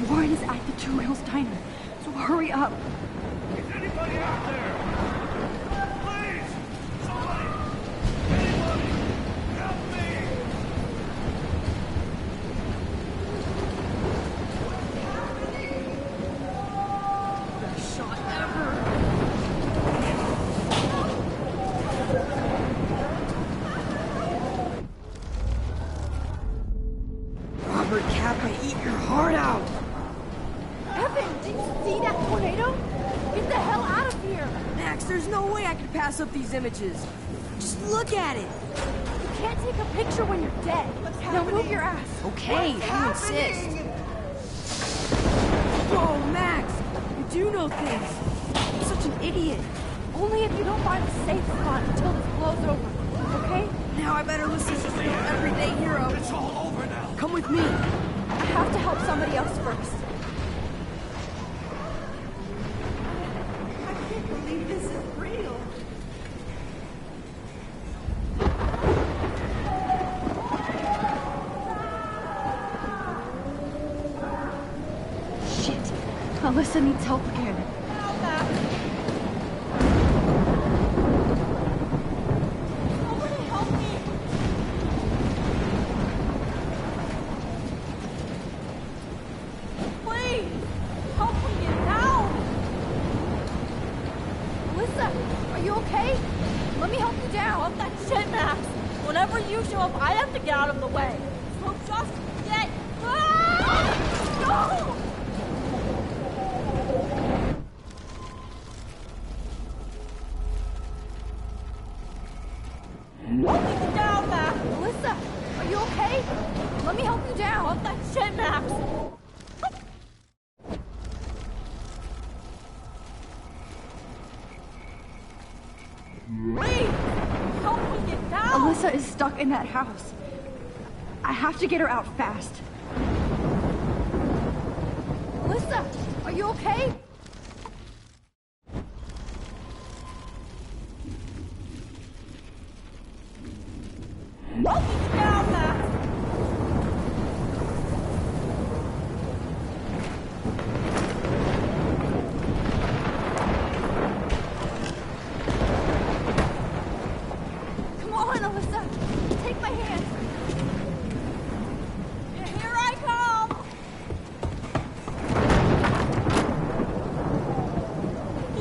Warren is at the Two Whales Diner, so hurry up. Is anybody out there? Please! Somebody! Anybody! Help me! Best shot ever! Robert Kappa, eat your heart out! Evan, did you see that tornado? Get the hell out of here! Max, there's no way I could pass up these images. Just look at it. You can't take a picture when you're dead. Now move your ass. Okay, you insist. Whoa, Max, you do know things. You're such an idiot. Only if you don't find a safe spot until this blows over, okay? Now I better listen to the everyday hero. It's all over now. Come with me. I have to help somebody else first. I can't believe this is real. Shit. Alyssa needs help again. Somebody help me! Please! Help me get down! Alyssa, are you okay? Let me help you down. Fuck that shit, Max! Whenever you show up, I have to get out of the way. So just get... Ah! No! Help me get down, Max! Alyssa, are you okay? Let me help you down. Fuck that shit, Max! Please! Help me get down! Alyssa is stuck in that house. I have to get her out fast. Alyssa, are you okay? Help me get down, Max! Come on, Alyssa. Take my hand. Here I come!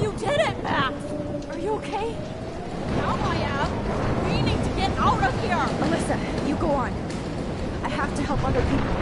You did it, Max! Are you okay? Now I am! We need to get out of here! Alyssa, you go on. I have to help other people.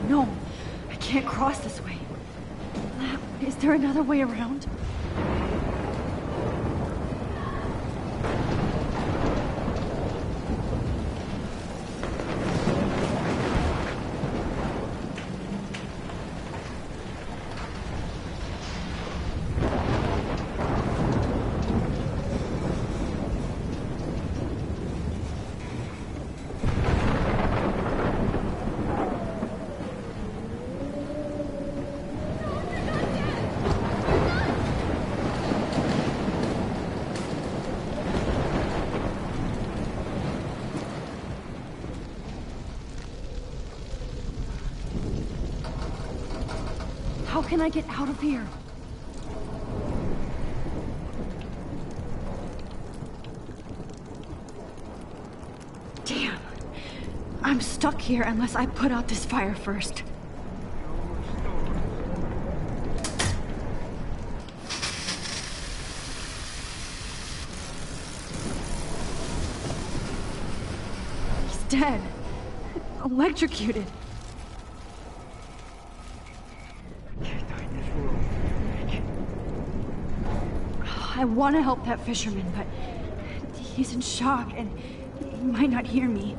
No, I can't cross this way. Is there another way around? How can I get out of here? Damn. I'm stuck here unless I put out this fire first. He's dead. Electrocuted. I want to help that fisherman, but he's in shock and he might not hear me.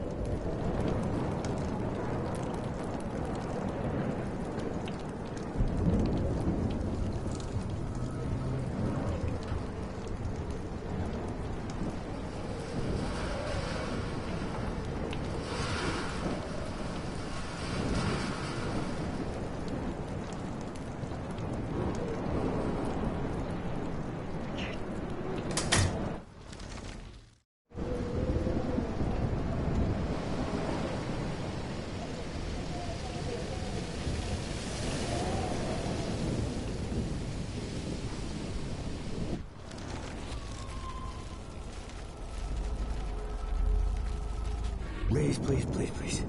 Please, please, please, please.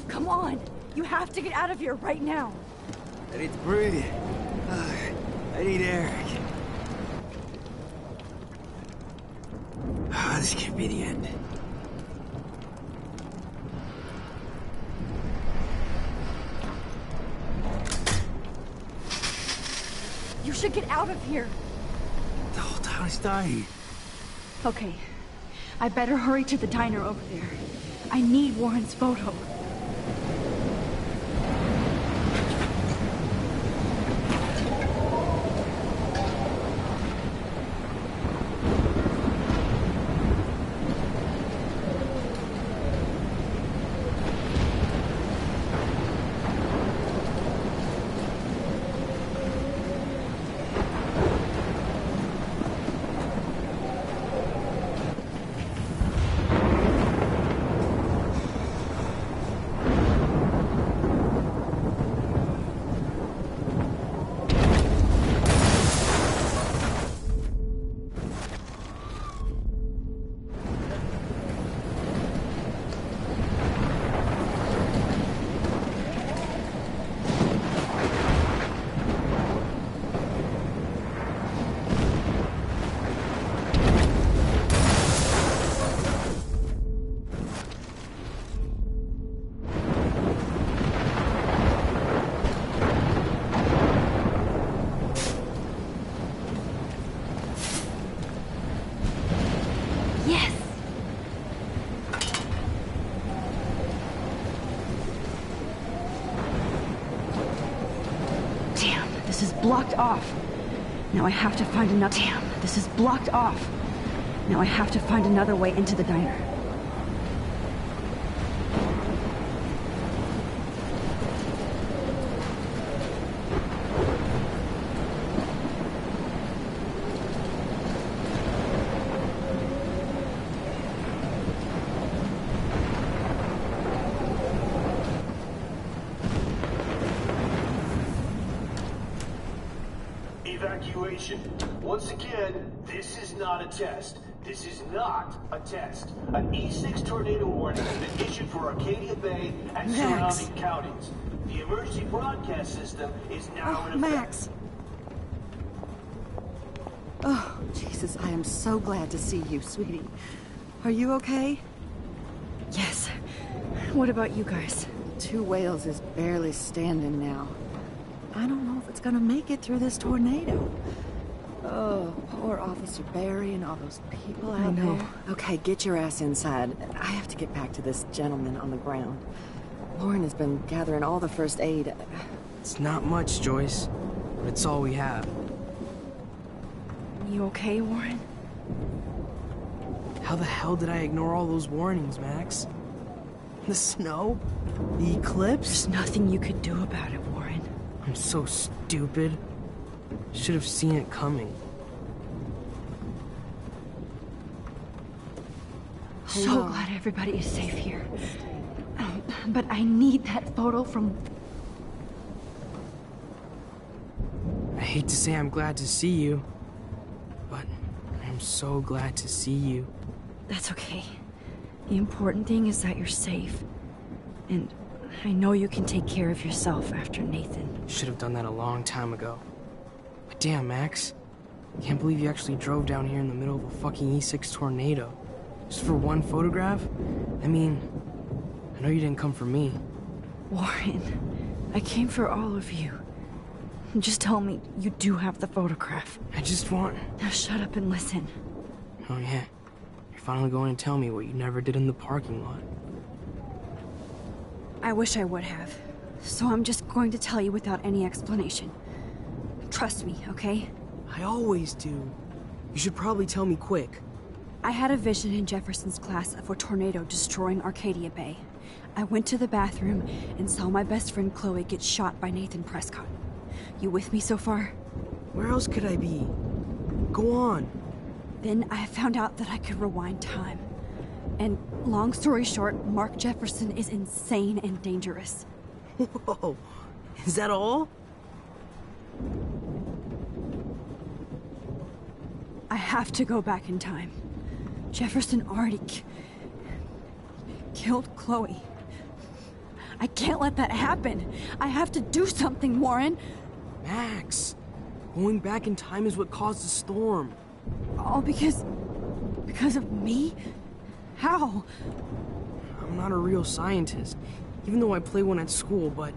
Come on! You have to get out of here right now! I need to breathe. I need air. This can't be the end. You should get out of here. The whole town is dying. Okay. I better hurry to the diner over there. I need Warren's photo. This is blocked off. Now I have to find another. Damn, this is blocked off. Now I have to find another way into the diner. Evacuation. Once again, this is not a test. This is not a test. An E6 tornado warning has been issued for Arcadia Bay and surrounding counties. The emergency broadcast system is now in effect. Max! Oh, Jesus, I am so glad to see you, sweetie. Are you okay? Yes. What about you guys? Two Whales is barely standing now. I don't know if it's gonna make it through this tornado. Oh, poor Officer Barry and all those people out there. Okay, get your ass inside. I have to get back to this gentleman on the ground. Lauren has been gathering all the first aid. It's not much, Joyce, but it's all we have. You okay, Warren? How the hell did I ignore all those warnings, Max? The snow? The eclipse? There's nothing you could do about it, Warren. I'm so stupid. Should have seen it coming. So glad everybody is safe here. But I need that photo from... I hate to say I'm glad to see you, but I'm so glad to see you. That's okay. The important thing is that you're safe. And I know you can take care of yourself after Nathan. Should have done that a long time ago. But damn, Max. Can't believe you actually drove down here in the middle of a fucking E6 tornado. Just for one photograph? I mean, I know you didn't come for me. Warren, I came for all of you. Just tell me you do have the photograph. I just want... Now shut up and listen. Oh yeah. You're finally going to tell me what you never did in the parking lot. I wish I would have. So I'm just going to tell you without any explanation. Trust me, okay? I always do. You should probably tell me quick. I had a vision in Jefferson's class of a tornado destroying Arcadia Bay. I went to the bathroom and saw my best friend Chloe get shot by Nathan Prescott. You with me so far? Where else could I be? Go on. Then I found out that I could rewind time. And long story short, Mark Jefferson is insane and dangerous. Whoa, is that all? I have to go back in time. Jefferson already killed Chloe. I can't let that happen. I have to do something, Warren. Max, going back in time is what caused the storm. All because of me? How? I'm not a real scientist, even though I play one at school, but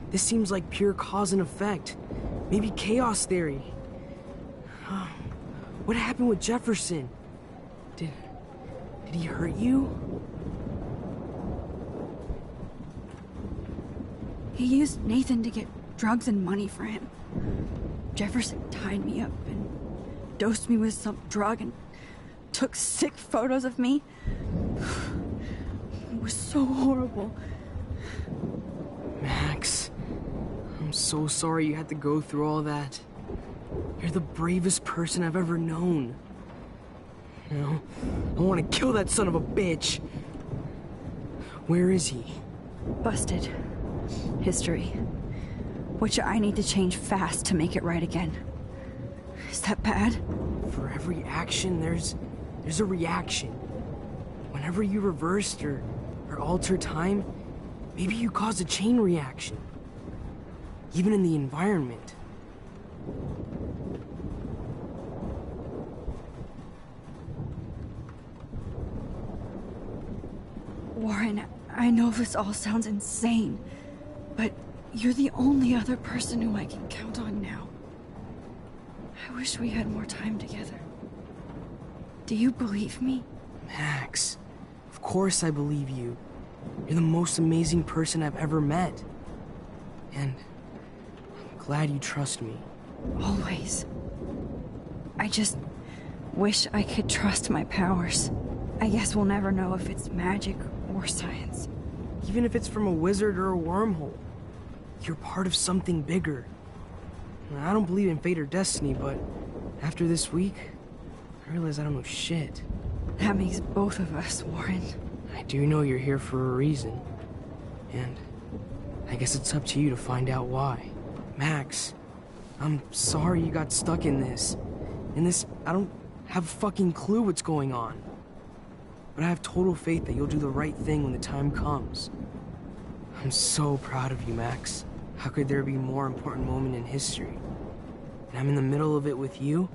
this seems like pure cause and effect. Maybe chaos theory. What happened with Jefferson? Did he hurt you? He used Nathan to get drugs and money for him. Jefferson tied me up and dosed me with some drug and took sick photos of me. It was so horrible. Max, I'm so sorry you had to go through all that. You're the bravest person I've ever known. You know, I want to kill that son of a bitch. Where is he? Busted. History. Which I need to change fast to make it right again. Is that bad? For every action, there's a reaction. Whenever you reversed or altered time, maybe you caused a chain reaction. Even in the environment. Warren, I know this all sounds insane, but you're the only other person who I can count on now. I wish we had more time together. Do you believe me? Max, of course I believe you. You're the most amazing person I've ever met. And I'm glad you trust me. Always. I just wish I could trust my powers. I guess we'll never know if it's magic or science. Even if it's from a wizard or a wormhole, you're part of something bigger. I don't believe in fate or destiny, but after this week, I realize I don't know shit. That makes both of us, Warren. I do know you're here for a reason. And I guess it's up to you to find out why. Max, I'm sorry you got stuck in this. I don't have a fucking clue what's going on. But I have total faith that you'll do the right thing when the time comes. I'm so proud of you, Max. How could there be a more important moment in history? And I'm in the middle of it with you.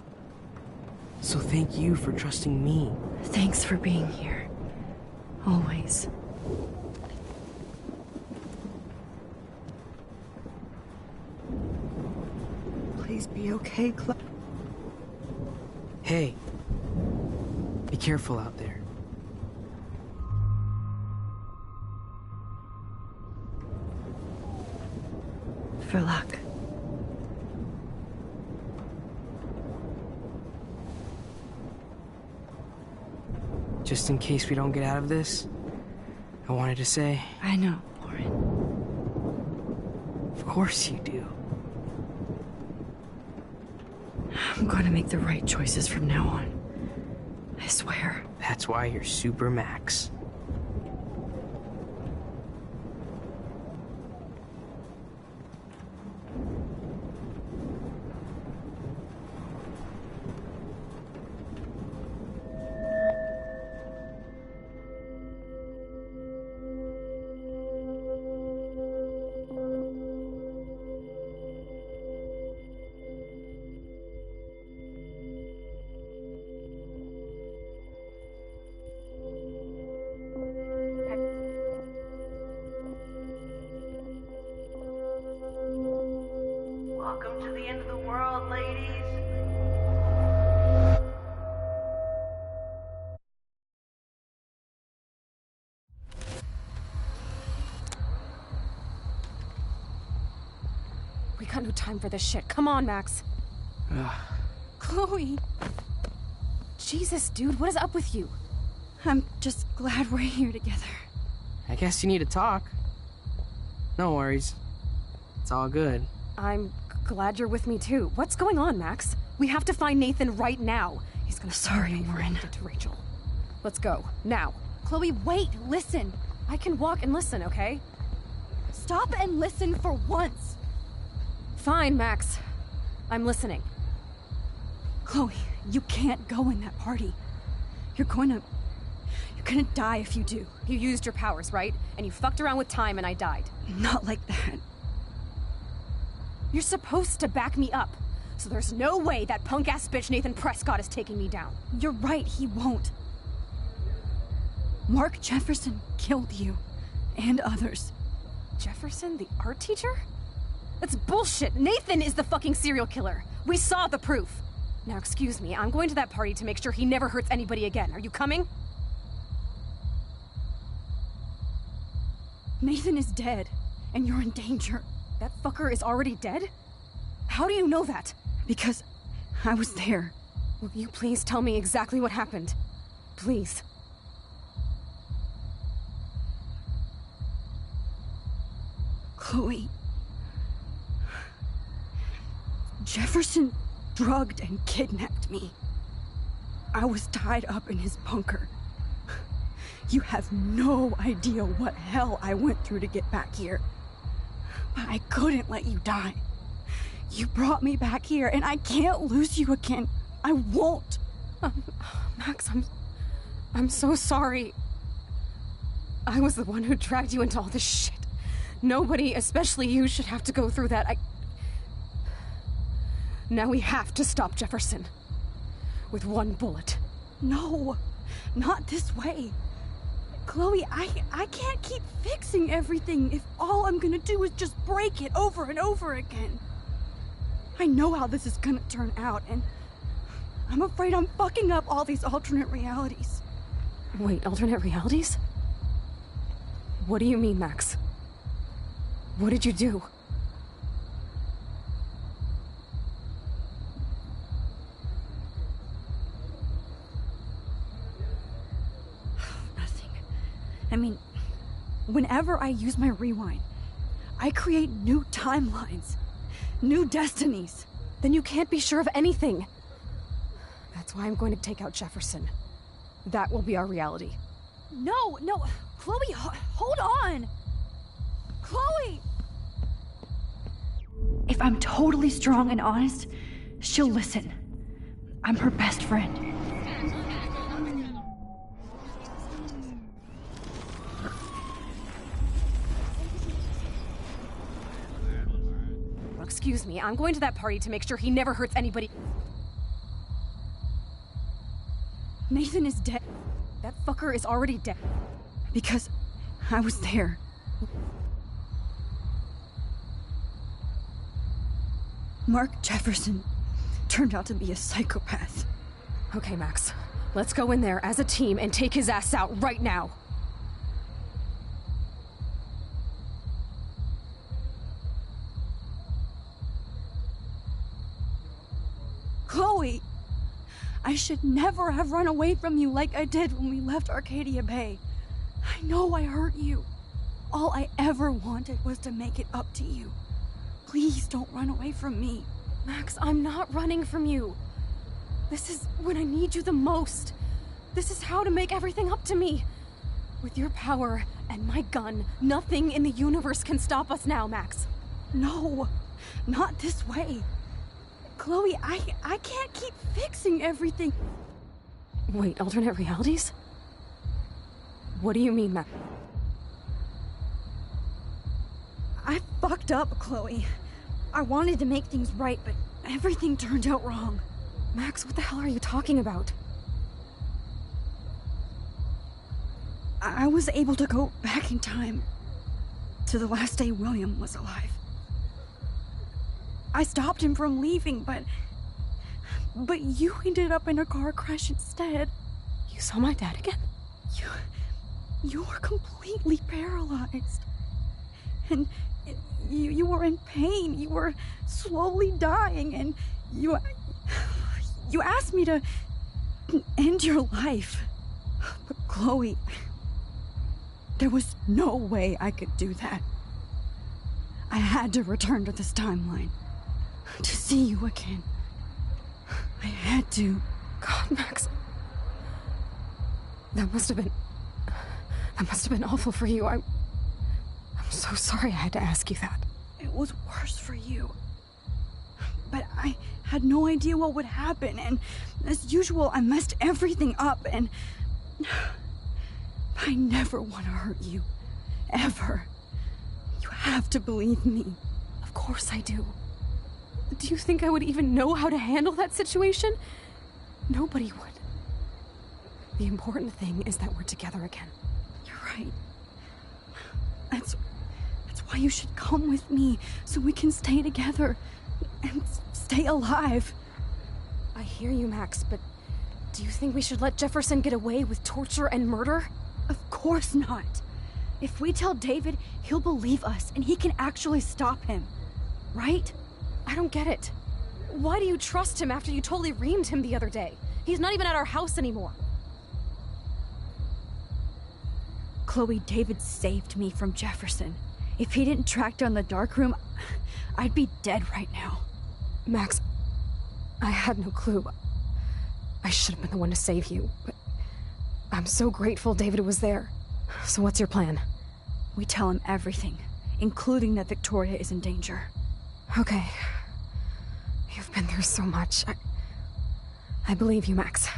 So thank you for trusting me. Thanks for being here. Always. Please be okay, Chloe. Hey, be careful out there. For luck. Just in case we don't get out of this, I wanted to say... I know, Warren. Of course you do. I'm going to make the right choices from now on. I swear. That's why you're Super Max. Welcome to the end of the world, ladies. We got no time for this shit. Come on, Max. Chloe. Jesus, dude, what is up with you? I'm just glad we're here together. I guess you need to talk. No worries. It's all good. I'm glad you're with me too. What's going on, Max? We have to find Nathan right now. He's gonna Sorry, Warren. Get to Rachel. Let's go now. Chloe, wait, listen. I can walk and listen, okay? Stop and listen for once. Fine, Max. I'm listening. Chloe, you can't go in that party. You're gonna die if you do. You used your powers, right? And you fucked around with time and I died. Not like that. You're supposed to back me up. So there's no way that punk-ass bitch Nathan Prescott is taking me down. You're right, he won't. Mark Jefferson killed you. And others. Jefferson, the art teacher? That's bullshit. Nathan is the fucking serial killer. We saw the proof. Now, excuse me, I'm going to that party to make sure he never hurts anybody again. Are you coming? Nathan is dead, and you're in danger. That fucker is already dead? How do you know that? Because I was there. Will you please tell me exactly what happened? Please. Chloe. Jefferson drugged and kidnapped me. I was tied up in his bunker. You have no idea what hell I went through to get back here. But I couldn't let you die. You brought me back here, and I can't lose you again. I won't. Max, I'm so sorry. I was the one who dragged you into all this shit. Nobody, especially you, should have to go through that. Now we have to stop Jefferson. With one bullet. No, not this way. Chloe, I can't keep fixing everything if all I'm gonna do is just break it over and over again. I know how this is gonna turn out, and I'm afraid I'm fucking up all these alternate realities. Wait, alternate realities? What do you mean, Max? What did you do? Nothing. I mean, whenever I use my rewind, I create new timelines, new destinies. Then you can't be sure of anything. That's why I'm going to take out Jefferson. That will be our reality. No, Chloe, hold on! Chloe! If I'm totally strong and honest, she'll listen. I'm her best friend. Excuse me, I'm going to that party to make sure he never hurts anybody. Nathan is dead. That fucker is already dead. Because I was there. Mark Jefferson turned out to be a psychopath. Okay, Max. Let's go in there as a team and take his ass out right now. Chloe! I should never have run away from you like I did when we left Arcadia Bay. I know I hurt you. All I ever wanted was to make it up to you. Please don't run away from me. Max, I'm not running from you. This is when I need you the most. This is how to make everything up to me. With your power and my gun, nothing in the universe can stop us now, Max. No, not this way. Chloe, I can't keep fixing everything. Wait, alternate realities? What do you mean, Max? I fucked up, Chloe. I wanted to make things right, but everything turned out wrong. Max, what the hell are you talking about? I was able to go back in time to the last day William was alive. I stopped him from leaving, but you ended up in a car crash instead. You saw my dad again? You were completely paralyzed. And you were in pain. You were slowly dying, and you asked me to end your life. But Chloe, there was no way I could do that. I had to return to this timeline. To see you again. I had to. God, Max. That must have been awful for you. I'm so sorry I had to ask you that. It was worse for you. But I had no idea what would happen, and as usual, I messed everything up, and I never want to hurt you. Ever. You have to believe me. Of course I do. Do you think I would even know how to handle that situation? Nobody would. The important thing is that we're together again. You're right. That's why you should come with me, so we can stay together and stay alive. I hear you, Max, but do you think we should let Jefferson get away with torture and murder? Of course not. If we tell David, he'll believe us and he can actually stop him. Right? I don't get it. Why do you trust him after you totally reamed him the other day? He's not even at our house anymore. Chloe, David saved me from Jefferson. If he didn't track down the darkroom, I'd be dead right now. Max, I had no clue. I should have been the one to save you, but I'm so grateful David was there. So what's your plan? We tell him everything, including that Victoria is in danger. Okay. You've been through so much. I believe you, Max.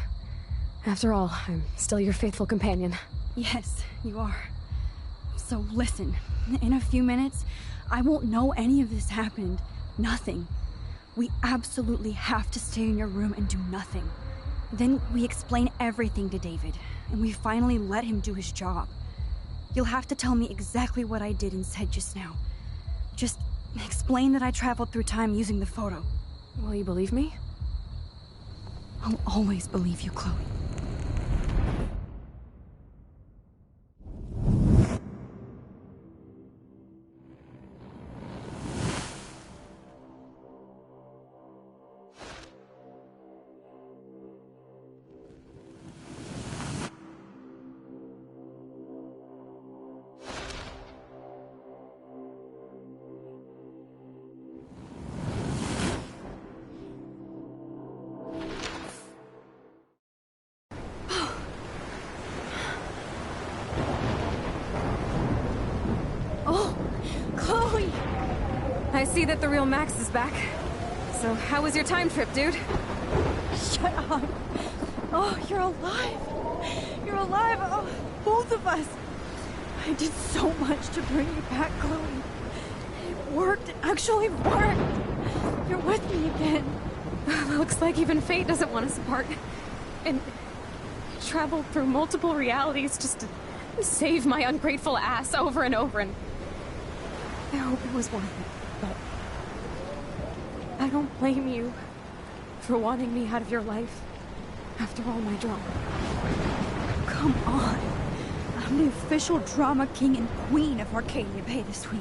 After all, I'm still your faithful companion. Yes, you are. So listen, in a few minutes, I won't know any of this happened. Nothing. We absolutely have to stay in your room and do nothing. Then we explain everything to David, and we finally let him do his job. You'll have to tell me exactly what I did and said just now. Just explain that I traveled through time using the photo. Will you believe me? I'll always believe you, Chloe. I see that the real Max is back. So how was your time trip, dude? Shut up. Oh, you're alive. You're alive. Oh, both of us. I did so much to bring you back, Chloe. It worked. It actually worked. You're with me again. Looks like even fate doesn't want us apart. And traveled through multiple realities just to save my ungrateful ass over and over, and I hope it was worth it, but I don't blame you for wanting me out of your life after all my drama. Come on. I'm the official drama king and queen of Arcadia Bay this week.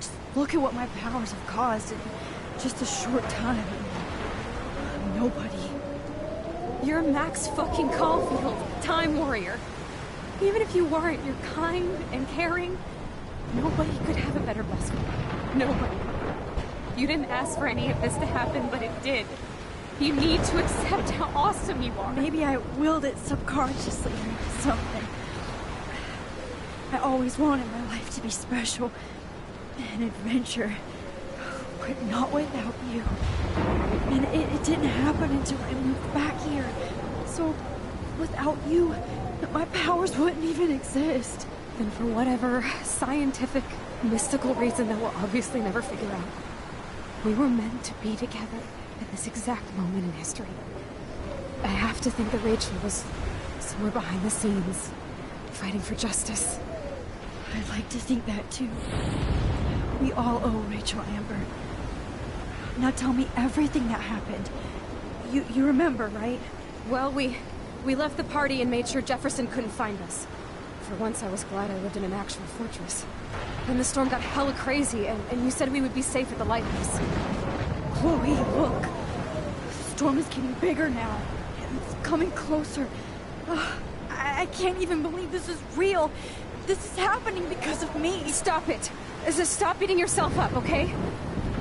Just look at what my powers have caused in just a short time. Nobody. You're Max fucking Caulfield, Time Warrior. Even if you weren't, you're kind and caring. Nobody could have a better best friend. Nobody. You didn't ask for any of this to happen, but it did. You need to accept how awesome you are. Maybe I willed it subconsciously or something. I always wanted my life to be special. An adventure. But not without you. And it didn't happen until I moved back here. So, without you, my powers wouldn't even exist. And for whatever scientific, mystical reason that we'll obviously never figure out, we were meant to be together at this exact moment in history. I have to think that Rachel was somewhere behind the scenes, fighting for justice. I'd like to think that too. We all owe Rachel Amber. Now tell me everything that happened. You remember, right? Well, we left the party and made sure Jefferson couldn't find us. For once, I was glad I lived in an actual fortress. Then the storm got hella crazy, and you said we would be safe at the lighthouse. Chloe, look. The storm is getting bigger now. It's coming closer. I can't even believe this is real. This is happening because of me. Stop it. Just stop beating yourself up, okay?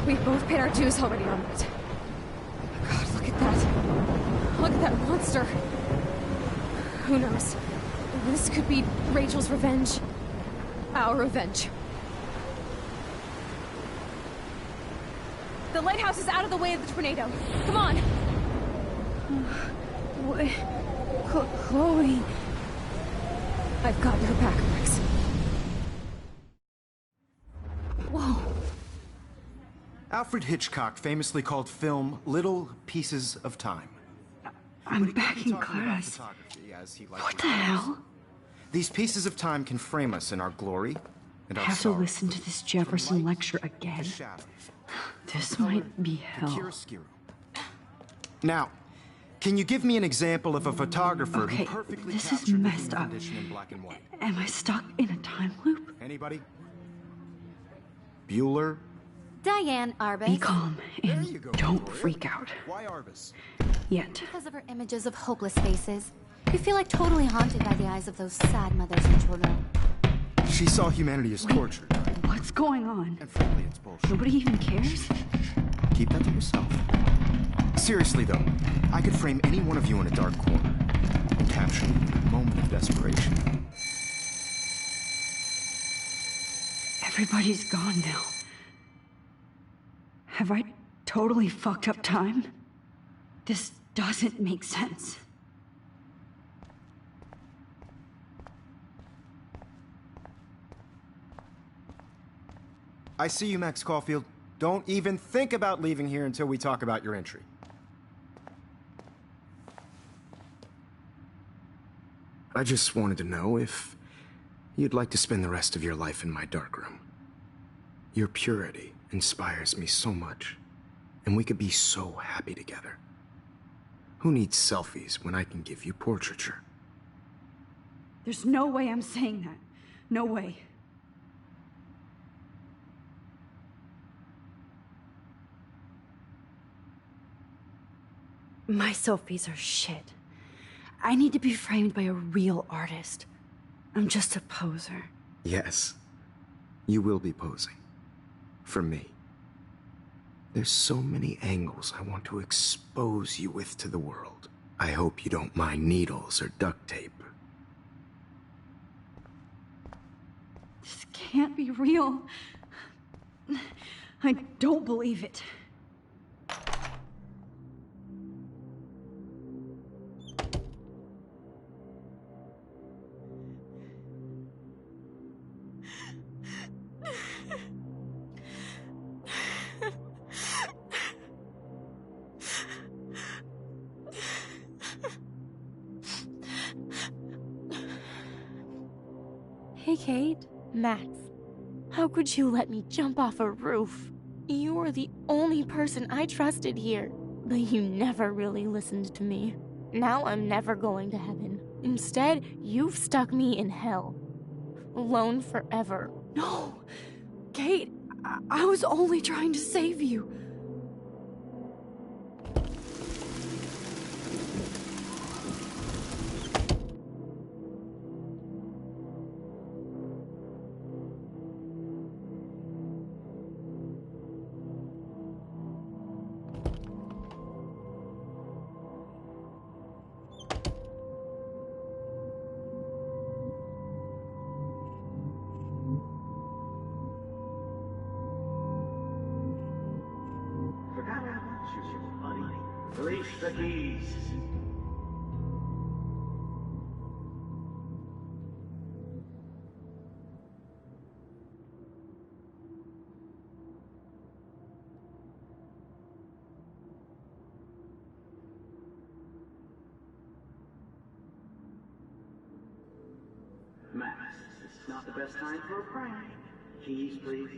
We've both paid our dues already on it. God, look at that. Look at that monster. Who knows? This could be Rachel's revenge. Our revenge. The lighthouse is out of the way of the tornado. Come on. What? Chloe. I've got your back, Max. Whoa. Alfred Hitchcock famously called film little pieces of time. I'm back in class. What the hell? These pieces of time can frame us in our glory and our I have to sorrow. listen to this Jefferson lecture again. This might be hell. Now, can you give me an example of a photographer Okay, who perfectly this is captured the messed human up. condition in black and white? Am I stuck in a time loop? Anybody? Bueller? Diane Arbus. Be calm and don't freak out. Why Arbus? Yet. Because of her images of hopeless faces. You feel like totally haunted by the eyes of those sad mothers and children. She saw humanity as tortured. What's going on? And frankly, it's bullshit. Nobody even cares? Keep that to yourself. Seriously, though, I could frame any one of you in a dark corner and capture you in a moment of desperation. Everybody's gone now. Have I totally fucked up time? This doesn't make sense. I see you, Max Caulfield. Don't even think about leaving here until we talk about your entry. I just wanted to know if you'd like to spend the rest of your life in my darkroom. Your purity inspires me so much, and we could be so happy together. Who needs selfies when I can give you portraiture? There's no way I'm saying that. No way. My selfies are shit. I need to be framed by a real artist. I'm just a poser. Yes, you will be posing. For me. There's so many angles I want to expose you with to the world. I hope you don't mind needles or duct tape. This can't be real. I don't believe it. Hey, Kate. Max, how could you let me jump off a roof? You were the only person I trusted here, but you never really listened to me. Now I'm never going to heaven. Instead, you've stuck me in hell. Alone forever. No! Kate, I was only trying to save you. Release the keys. Max, this is not the best time for a prank. Keys, please.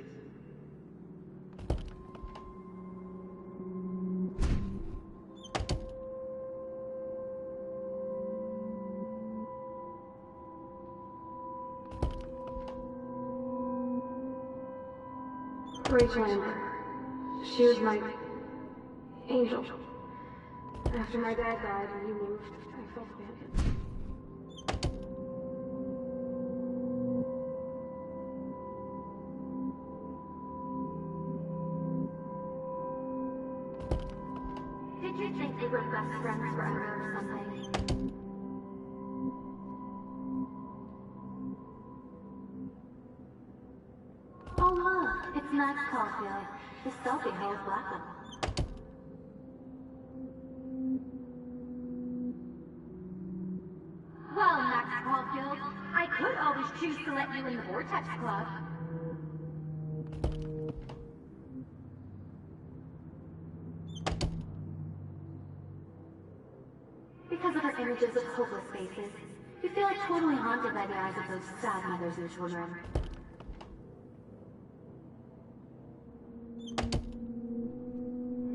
Rachel Amber. She was my angel. After my dad died and you moved, I felt abandoned. Did you think they were best friends forever or something? Oh look, it's Max Caulfield, the selfie-held black one. Well, Max Caulfield, I could always choose to let you in the Vortex Club. Because of her images of hopeless faces, you feel like totally haunted by the eyes of those sad mothers and children.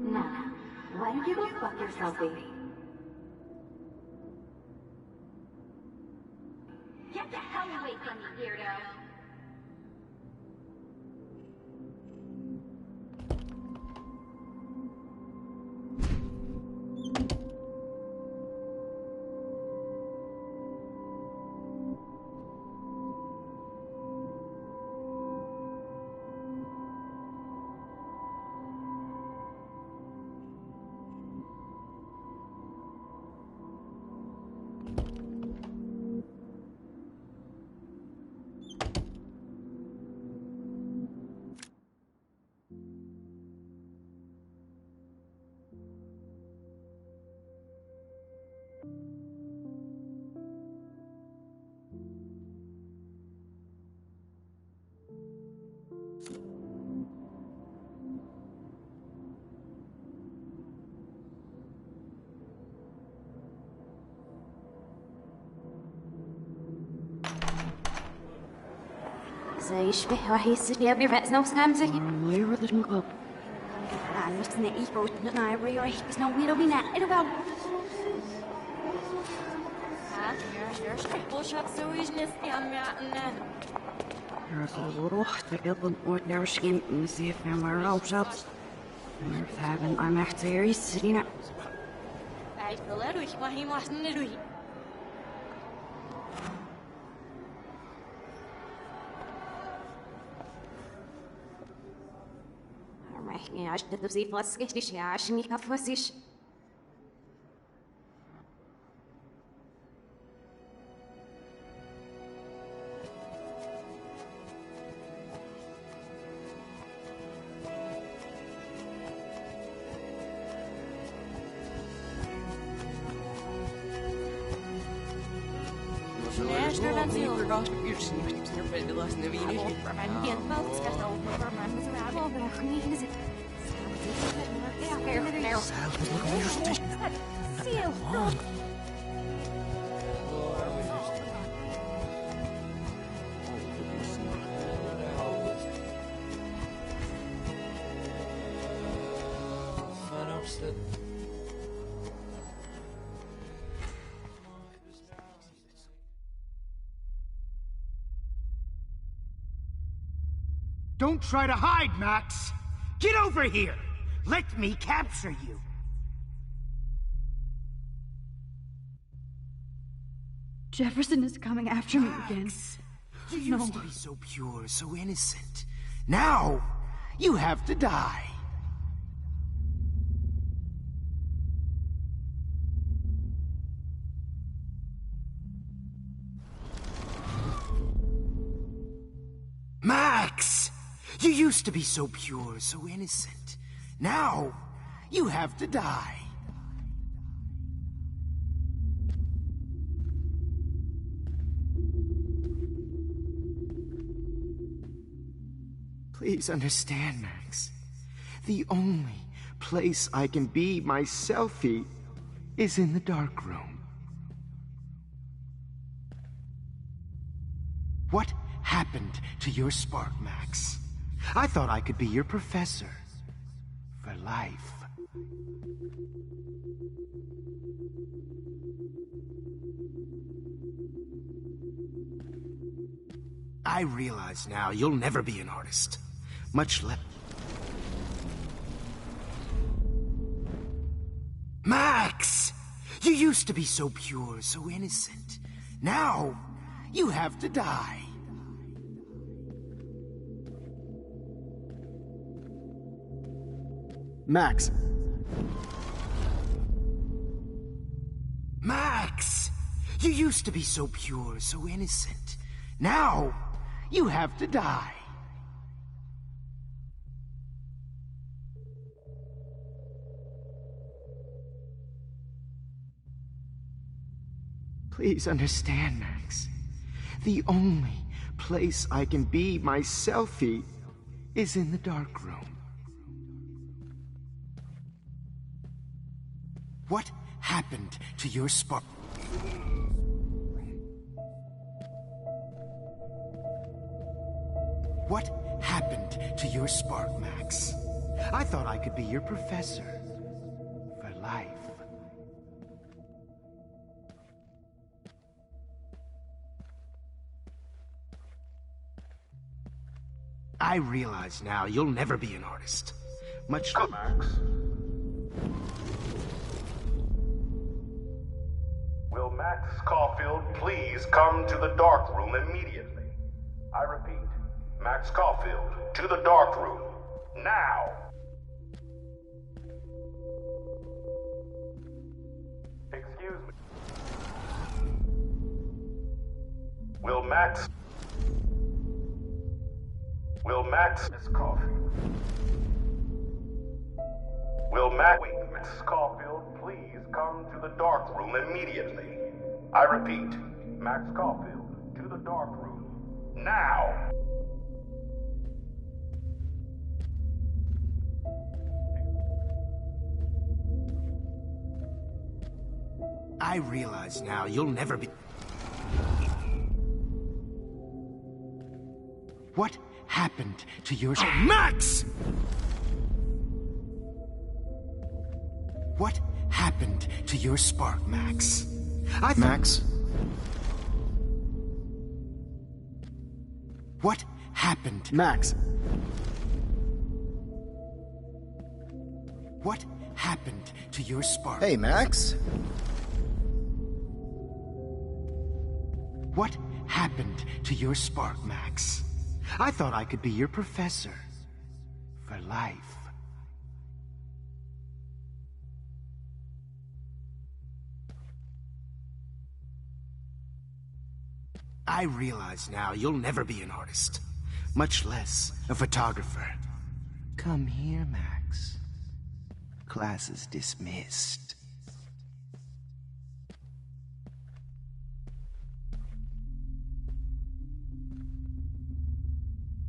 Now, why don't you go fuck yourselfie. Get the hell away from me, weirdo! زي شبه وحيس لي أبي رأس نفس نمزك. Where did we go? أنا مستني إيكو تنقنا عبري رايح بس نومي لو بينا إلو بقى. Ruch, de wilde ooit naar schim, en zie ik naar maar op zat. Maar we hebben aan echt series, Serena. Hij wil er ruhig, maar hij was niet ruhig. Ja, ich hätte sie fast richtig, ja, ich nicht auf was ich. Don't try to hide, Max! Get over here! Let me capture you! Jefferson is coming after me again. You used to be so pure, so innocent. Now, you have to die. Max! You used to be so pure, so innocent. Now, you have to die. Please understand, Max. The only place I can be my selfie is in the dark room. What happened to your spark, Max? I thought I could be your professor for life. I realize now you'll never be an artist, much less... Max! You used to be so pure, so innocent. Now, you have to die. Max. Max! You used to be so pure, so innocent. Now, you have to die. Please understand, Max. The only place I can be my selfie is in the dark room. What happened to your spark? What happened to your spark, Max? I thought I could be your professor for life. I realize now you'll never be an artist. Much Good, Max. Will Max Caulfield please come to the dark room immediately? I repeat, Max Caulfield, to the dark room, now! Excuse me. Will Max... Miss Caulfield. Will Max Caulfield please come to the dark room immediately? I repeat, Max Caulfield, to the dark room, now! I realize now you'll never be... What happened to your... Max! What happened to your spark, Max? Max? What happened? Max! What happened to your spark? Hey, Max? What happened to your spark, Max? I thought I could be your professor. For life. I realize now you'll never be an artist. Much less a photographer. Come here, Max. Class is dismissed.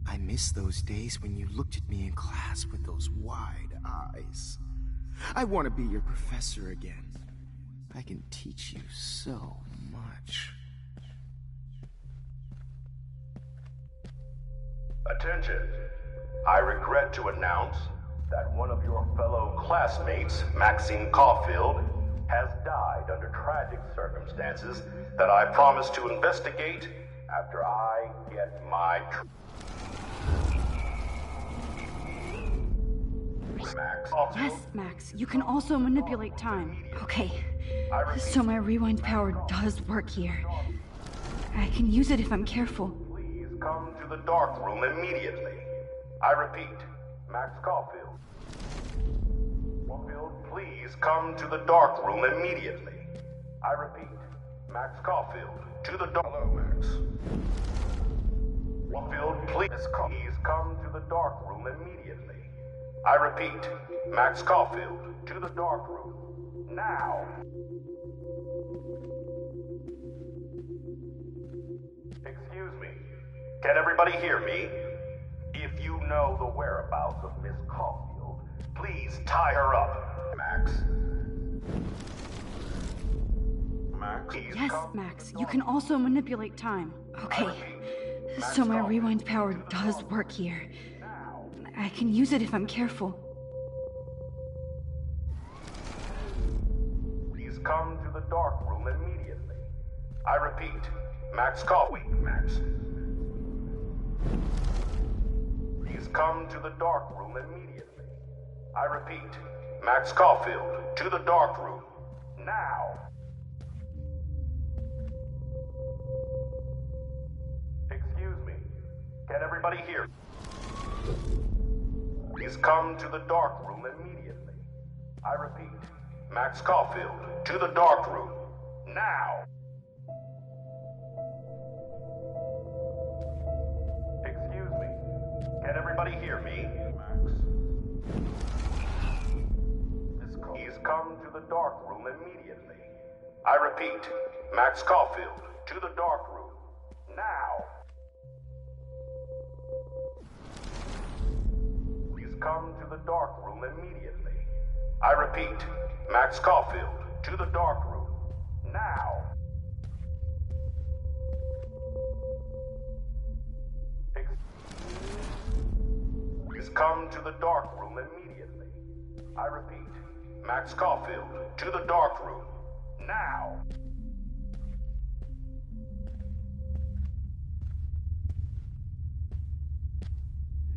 I miss those days when you looked at me in class with those wide eyes. I want to be your professor again. I can teach you so much. Attention. I regret to announce that one of your fellow classmates, Maxine Caulfield, has died under tragic circumstances that I promise to investigate after I get my... Max. Yes, Max. You can also manipulate time. Okay. So my rewind power does work here. I can use it if I'm careful. Please come to the dark room immediately. I repeat, Max Caulfield. Caulfield, please come to the dark room immediately. I repeat, Max Caulfield, to the dark... Hello, Max. Caulfield, please come to the dark room immediately. I repeat, Max Caulfield, to the dark room, now! Excuse me, can everybody hear me? If you know the whereabouts of Miss Caulfield, please tie her up, Max. Max? Yes, Max. You can also manipulate time. Okay. So my rewind power does work here. I can use it if I'm careful. Please come to the dark room immediately. I repeat, Max Caulfield, Max. Please come to the dark room immediately. I repeat, Max Caulfield, to the dark room, now! Excuse me, can everybody hear? Please come to the dark room immediately. I repeat, Max Caulfield, to the dark room, now! Excuse me, can everybody hear me? Max. Please come to the dark room immediately. I repeat, Max Caulfield, to the dark room, now! Come to the dark room immediately. I repeat, Max Caulfield, to the dark room, now! Please come to the dark room immediately. I repeat, Max Caulfield, to the dark room, now!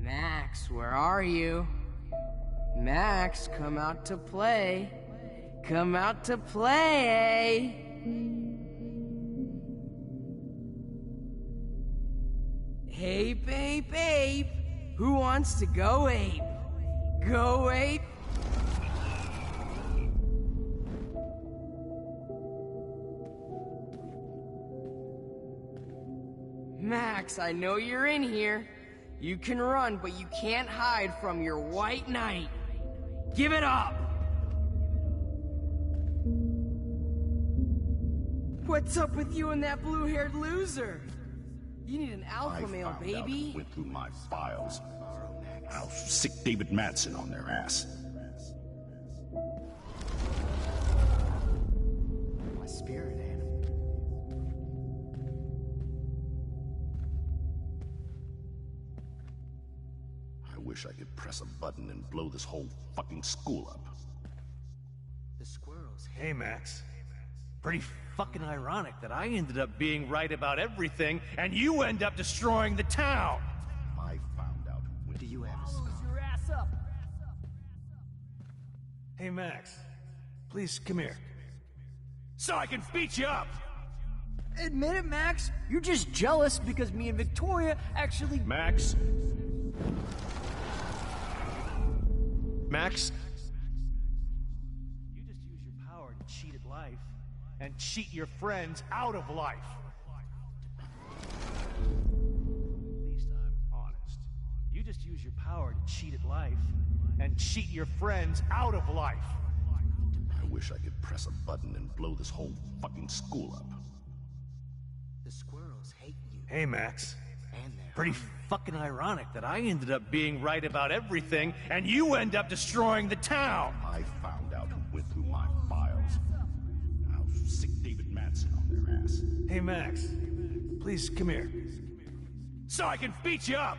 Max, where are you? Max, come out to play. Come out to play. Ape, ape, ape. Who wants to go ape? Go ape. Max, I know you're in here. You can run, but you can't hide from your white knight. Give it up! What's up with you and that blue-haired loser? You need an alpha male, baby. Went through my files. I'll sick David Madsen on their ass. My spirit animal. I wish I could press a button and blow this whole fucking school up. The squirrels. Hey, Max. Pretty fucking ironic that I ended up being right about everything, and you end up destroying the town! I found out who... Do you have a scar? Your ass up! Hey, Max. Please, come here. So I can beat you up! Admit it, Max. You're just jealous because me and Victoria actually... Max? Max? You just use your power to cheat at life, and cheat your friends out of life. At least I'm honest. You just use your power to cheat at life, and cheat your friends out of life. I wish I could press a button and blow this whole fucking school up. The squirrels hate you. Hey, Max. And they're Pretty fucking ironic that I ended up being right about everything, and you end up destroying the town! I found out who went through my files. I'll sick David Madsen on their ass. Hey, Max. Please, come here. So I can beat you up!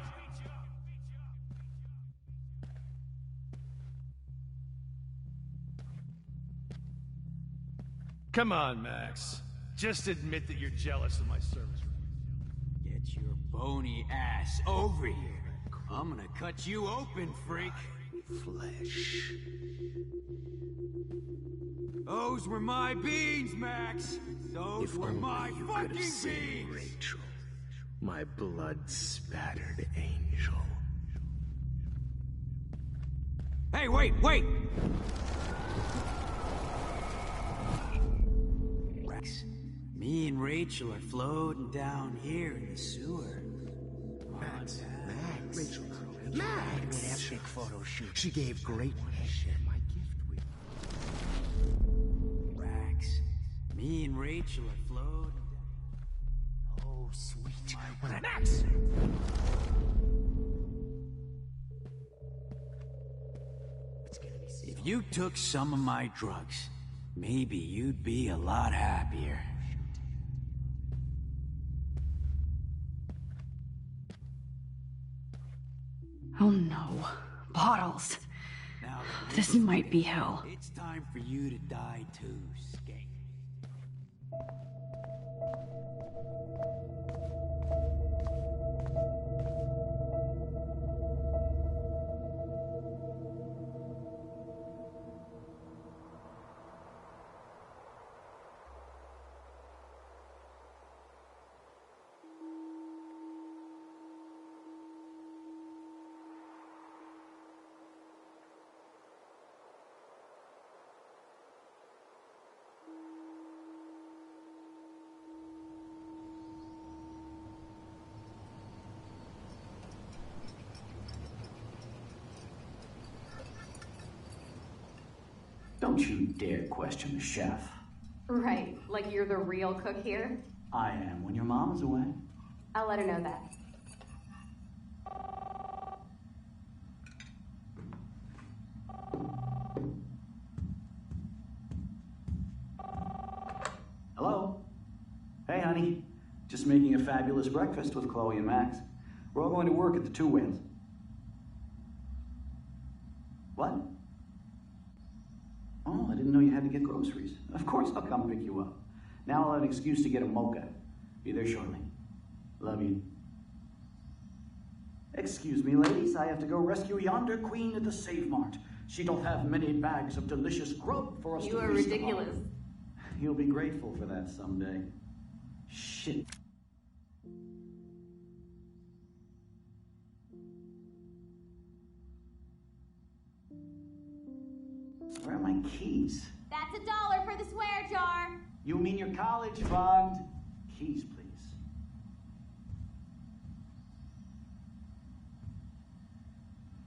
Come on, Max. Just admit that you're jealous of my service. Get your bony ass over here. I'm gonna cut you open, freak. Flesh. Those were my beans, Max. Those were my you fucking could have seen beans. Rachel, my blood-spattered angel. Hey, wait, wait! Rex, me and Rachel are floating down here in the sewer. Max. Rachel. Max! That big photo shoot. She gave great head. Share my gift with Rex, me and Rachel are floating down. Oh, sweet. When Max! If you took some of my drugs, maybe you'd be a lot happier. Oh no. Bottles. Now, This might be hell. it's time for you to die too, Skate. Don't you dare question the chef. Right, like you're the real cook here? I am when your mom is away. I'll let her know that. Hello? Hey, honey. Just making a fabulous breakfast with Chloe and Max. We're all going to work at the Two Whales. What? Oh, I didn't know you had to get groceries. Of course I'll come pick you up. Now I'll have an excuse to get a mocha. Be there shortly. Love you. Excuse me, ladies, I have to go rescue yonder queen at the Save Mart. She don't have many bags of delicious grub for us to feast You are upon. ridiculous. You'll be grateful for that someday. Shit. Where are my keys? That's $1 for the swear jar. You mean your college fund? Keys, please.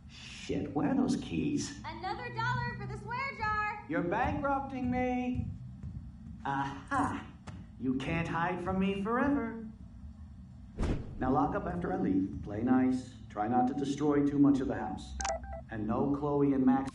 Shit, where are those keys? Another $1 for the swear jar. You're bankrupting me. Aha! You can't hide from me forever. Now lock up after I leave. Play nice. Try not to destroy too much of the house. And no Chloe and Max.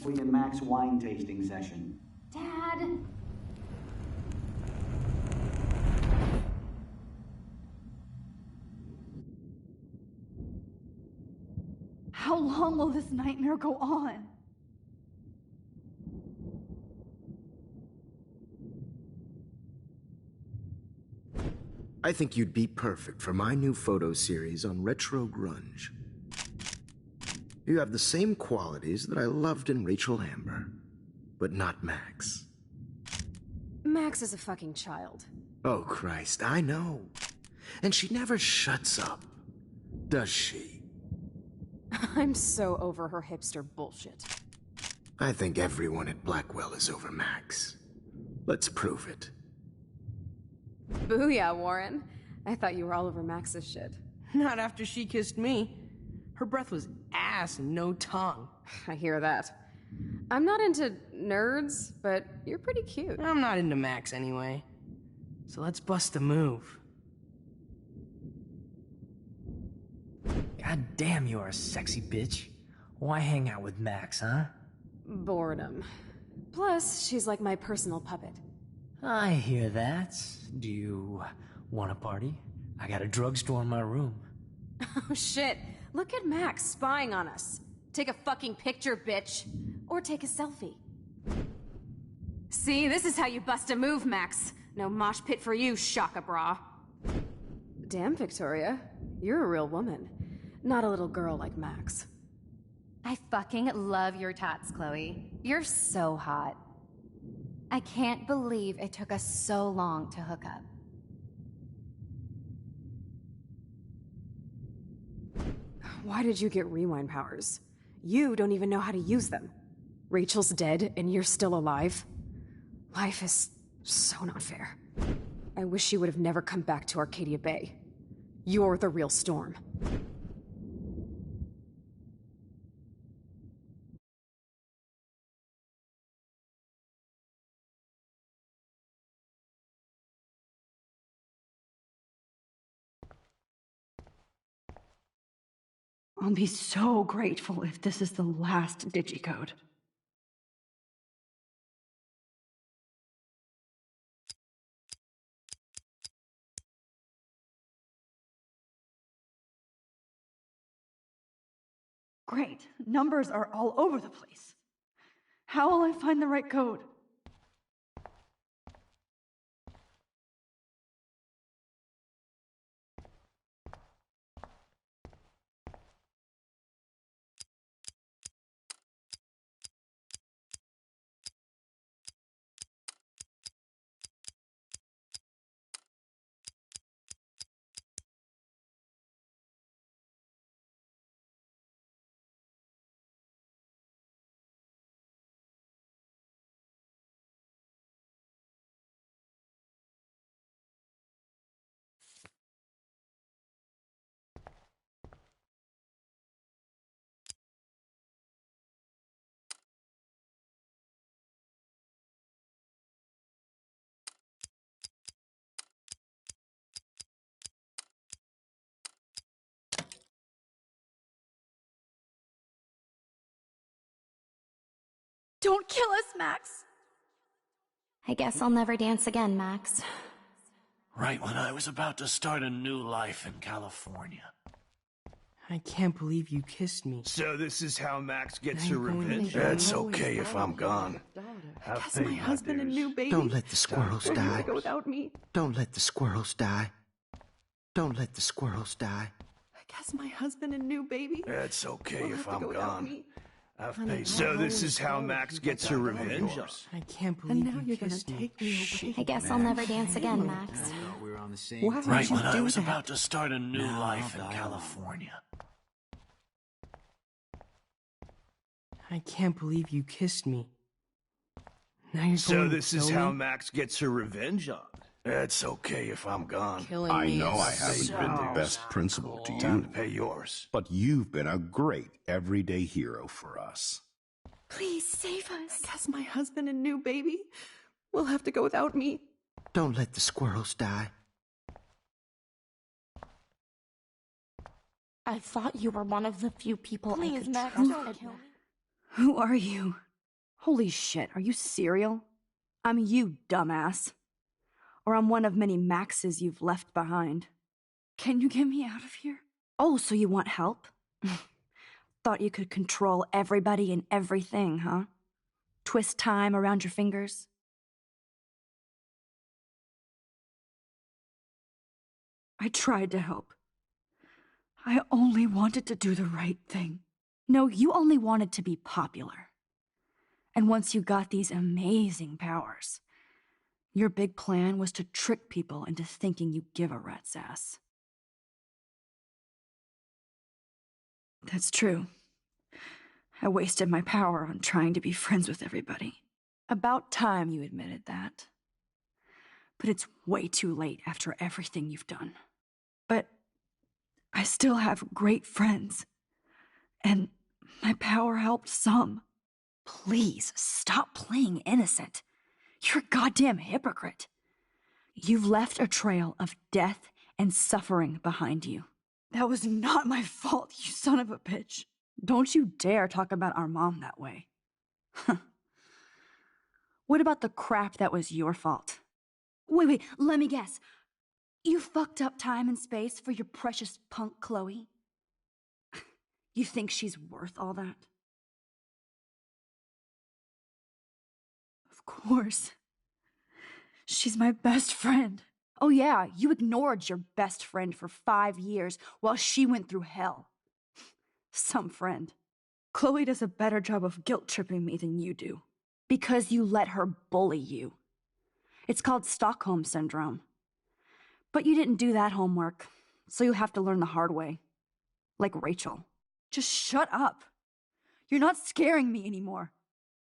Chloe and Max wine tasting session. Dad. How long will this nightmare go on? I think you'd be perfect for my new photo series on retro grunge. You have the same qualities that I loved in Rachel Amber, but not Max. Max is a fucking child. Oh, Christ, I know. And she never shuts up, does she? I'm so over her hipster bullshit. I think everyone at Blackwell is over Max. Let's prove it. Booyah, Warren. I thought you were all over Max's shit. Not after she kissed me. Her breath was ass and no tongue. I hear that. I'm not into nerds, but you're pretty cute. I'm not into Max anyway. So let's bust a move. God damn, you're a sexy bitch. Why hang out with Max, huh? Boredom. Plus, she's like my personal puppet. I hear that. Do you want a party? I got a drugstore in my room. Oh shit. Look at Max spying on us. Take a fucking picture, bitch. Or take a selfie. See, this is how you bust a move, Max. No mosh pit for you, Shaka Bra. Damn, Victoria. You're a real woman. Not a little girl like Max. I fucking love your tats, Chloe. You're so hot. I can't believe it took us so long to hook up. Why did you get rewind powers? You don't even know how to use them. Rachel's dead and you're still alive. Life is so not fair. I wish you would have never come back to Arcadia Bay. You're the real Storm. I'll be so grateful if this is the last digicode. Great. Numbers are all over the place. How will I find the right code? Don't kill us, Max! I guess I'll never dance again, Max. Right when I was about to start a new life in California. I can't believe you kissed me. So this is how Max gets Now her you're going to revenge? make That's me okay if I'm gone. I've Guess paid my husband and dues. new baby. Don't let the squirrels Will you die. go without me? Don't let the squirrels die. Don't let the squirrels die. I guess my husband and new baby. That's okay will if have to I'm go without gone. me. I've Honey, paid. So I'll this always is how go Max if you gets got her that love of revenge? yours. I can't And believe now you you're gonna kissed me. take me away. I guess I'll never dance again, Max. We were on the same Why would Right you when I do was that? about to start a new No, life in I'll die California. I can't believe you kissed me. Now you're So going to this is kill how me? Max gets her revenge on. That's okay if I'm gone. Killing I me know is I haven't so been the best principal to Time you, to pay yours. but you've been a great everyday hero for us. Please save us. I guess my husband and new baby will have to go without me. Don't let the squirrels die. I thought you were one of the few people I Please, could Max, trust. don't kill me. Who are you? Holy shit, are you serial? I'm you, dumbass. Or I'm one of many Maxes you've left behind. Can you get me out of here? Oh, so you want help? Thought you could control everybody and everything, huh? Twist time around your fingers? I tried to help. I only wanted to do the right thing. No, you only wanted to be popular. And once you got these amazing powers, your big plan was to trick people into thinking you give a rat's ass. That's true. I wasted my power on trying to be friends with everybody. About time you admitted that. But it's way too late after everything you've done. But I still have great friends. And my power helped some. Please, stop playing innocent. You're a goddamn hypocrite. You've left a trail of death and suffering behind you. That was not my fault, you son of a bitch. Don't you dare talk about our mom that way. What about the crap that was your fault? Wait, let me guess. You fucked up time and space for your precious punk Chloe? You think she's worth all that? Of course. She's my best friend. Oh yeah, you ignored your best friend for 5 years while she went through hell. Some friend. Chloe does a better job of guilt-tripping me than you do. Because you let her bully you. It's called Stockholm Syndrome. But you didn't do that homework, so you'll have to learn the hard way. Like Rachel. Just shut up. You're not scaring me anymore.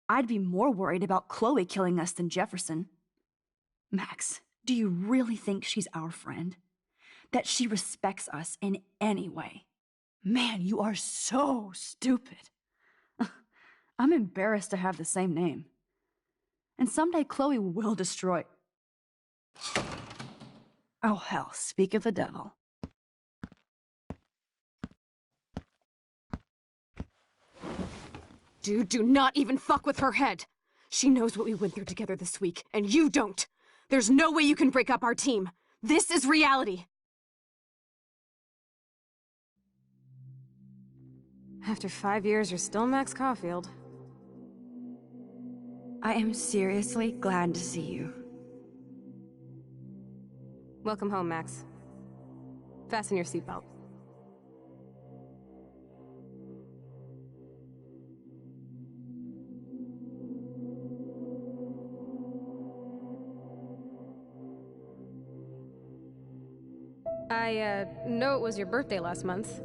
I'd be more worried about Chloe killing us than Jefferson. Max, do you really think she's our friend? That she respects us in any way? Man, you are so stupid. I'm embarrassed to have the same name. And someday Chloe will destroy... Oh hell, speak of the devil. Dude, do not even fuck with her head. She knows what we went through together this week, and you don't. There's no way you can break up our team. This is reality. After 5 years, you're still Max Caulfield. I am seriously glad to see you. Welcome home, Max. Fasten your seatbelt. I know it was your birthday last month.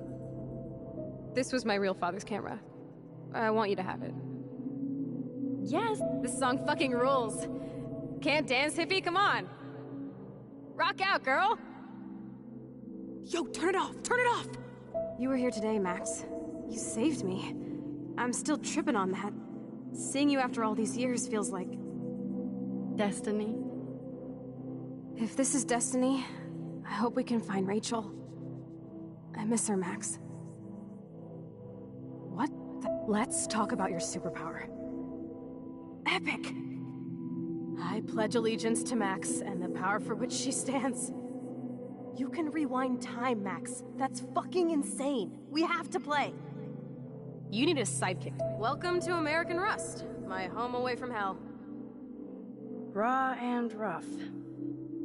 This was my real father's camera. I want you to have it. Yes, this song fucking rules. Can't dance, hippie? Come on. Rock out, girl! Yo, turn it off! Turn it off! You were here today, Max. You saved me. I'm still tripping on that. Seeing you after all these years feels like... destiny? If this is destiny, I hope we can find Rachel. I miss her, Max. What the... Let's talk about your superpower. epic. I pledge allegiance to Max and the power for which she stands. You can rewind time, Max. That's fucking insane. We have to play. You need a sidekick. Welcome to American Rust, my home away from hell. Raw and rough.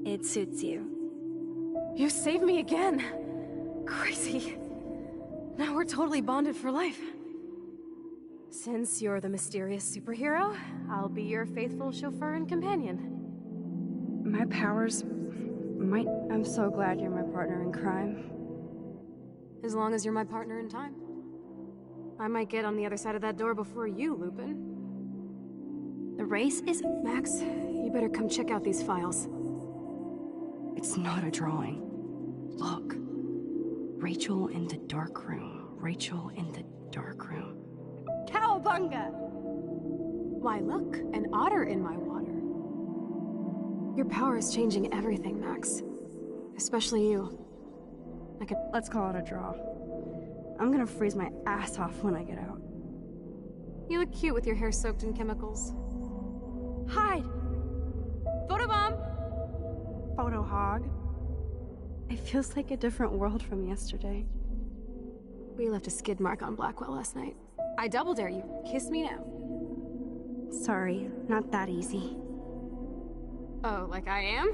It suits you. You saved me again. Crazy. Now we're totally bonded for life. Since you're the mysterious superhero, I'll be your faithful chauffeur and companion. My powers might... I'm so glad you're my partner in crime. As long as you're my partner in time. I might get on the other side of that door before you, Lupin. The race is... Max, you better come check out these files. It's not a drawing. Look. Rachel in the dark room. Rachel in the dark room. Cowabunga! Why, look, an otter in my water. Your power is changing everything, Max. Especially you. Let's call it a draw. I'm gonna freeze my ass off when I get out. You look cute with your hair soaked in chemicals. Hide! Photobomb! Photo hog. It feels like a different world from yesterday. We left a skid mark on Blackwell last night. I double dare you. Kiss me now. Sorry, not that easy. Oh, like I am?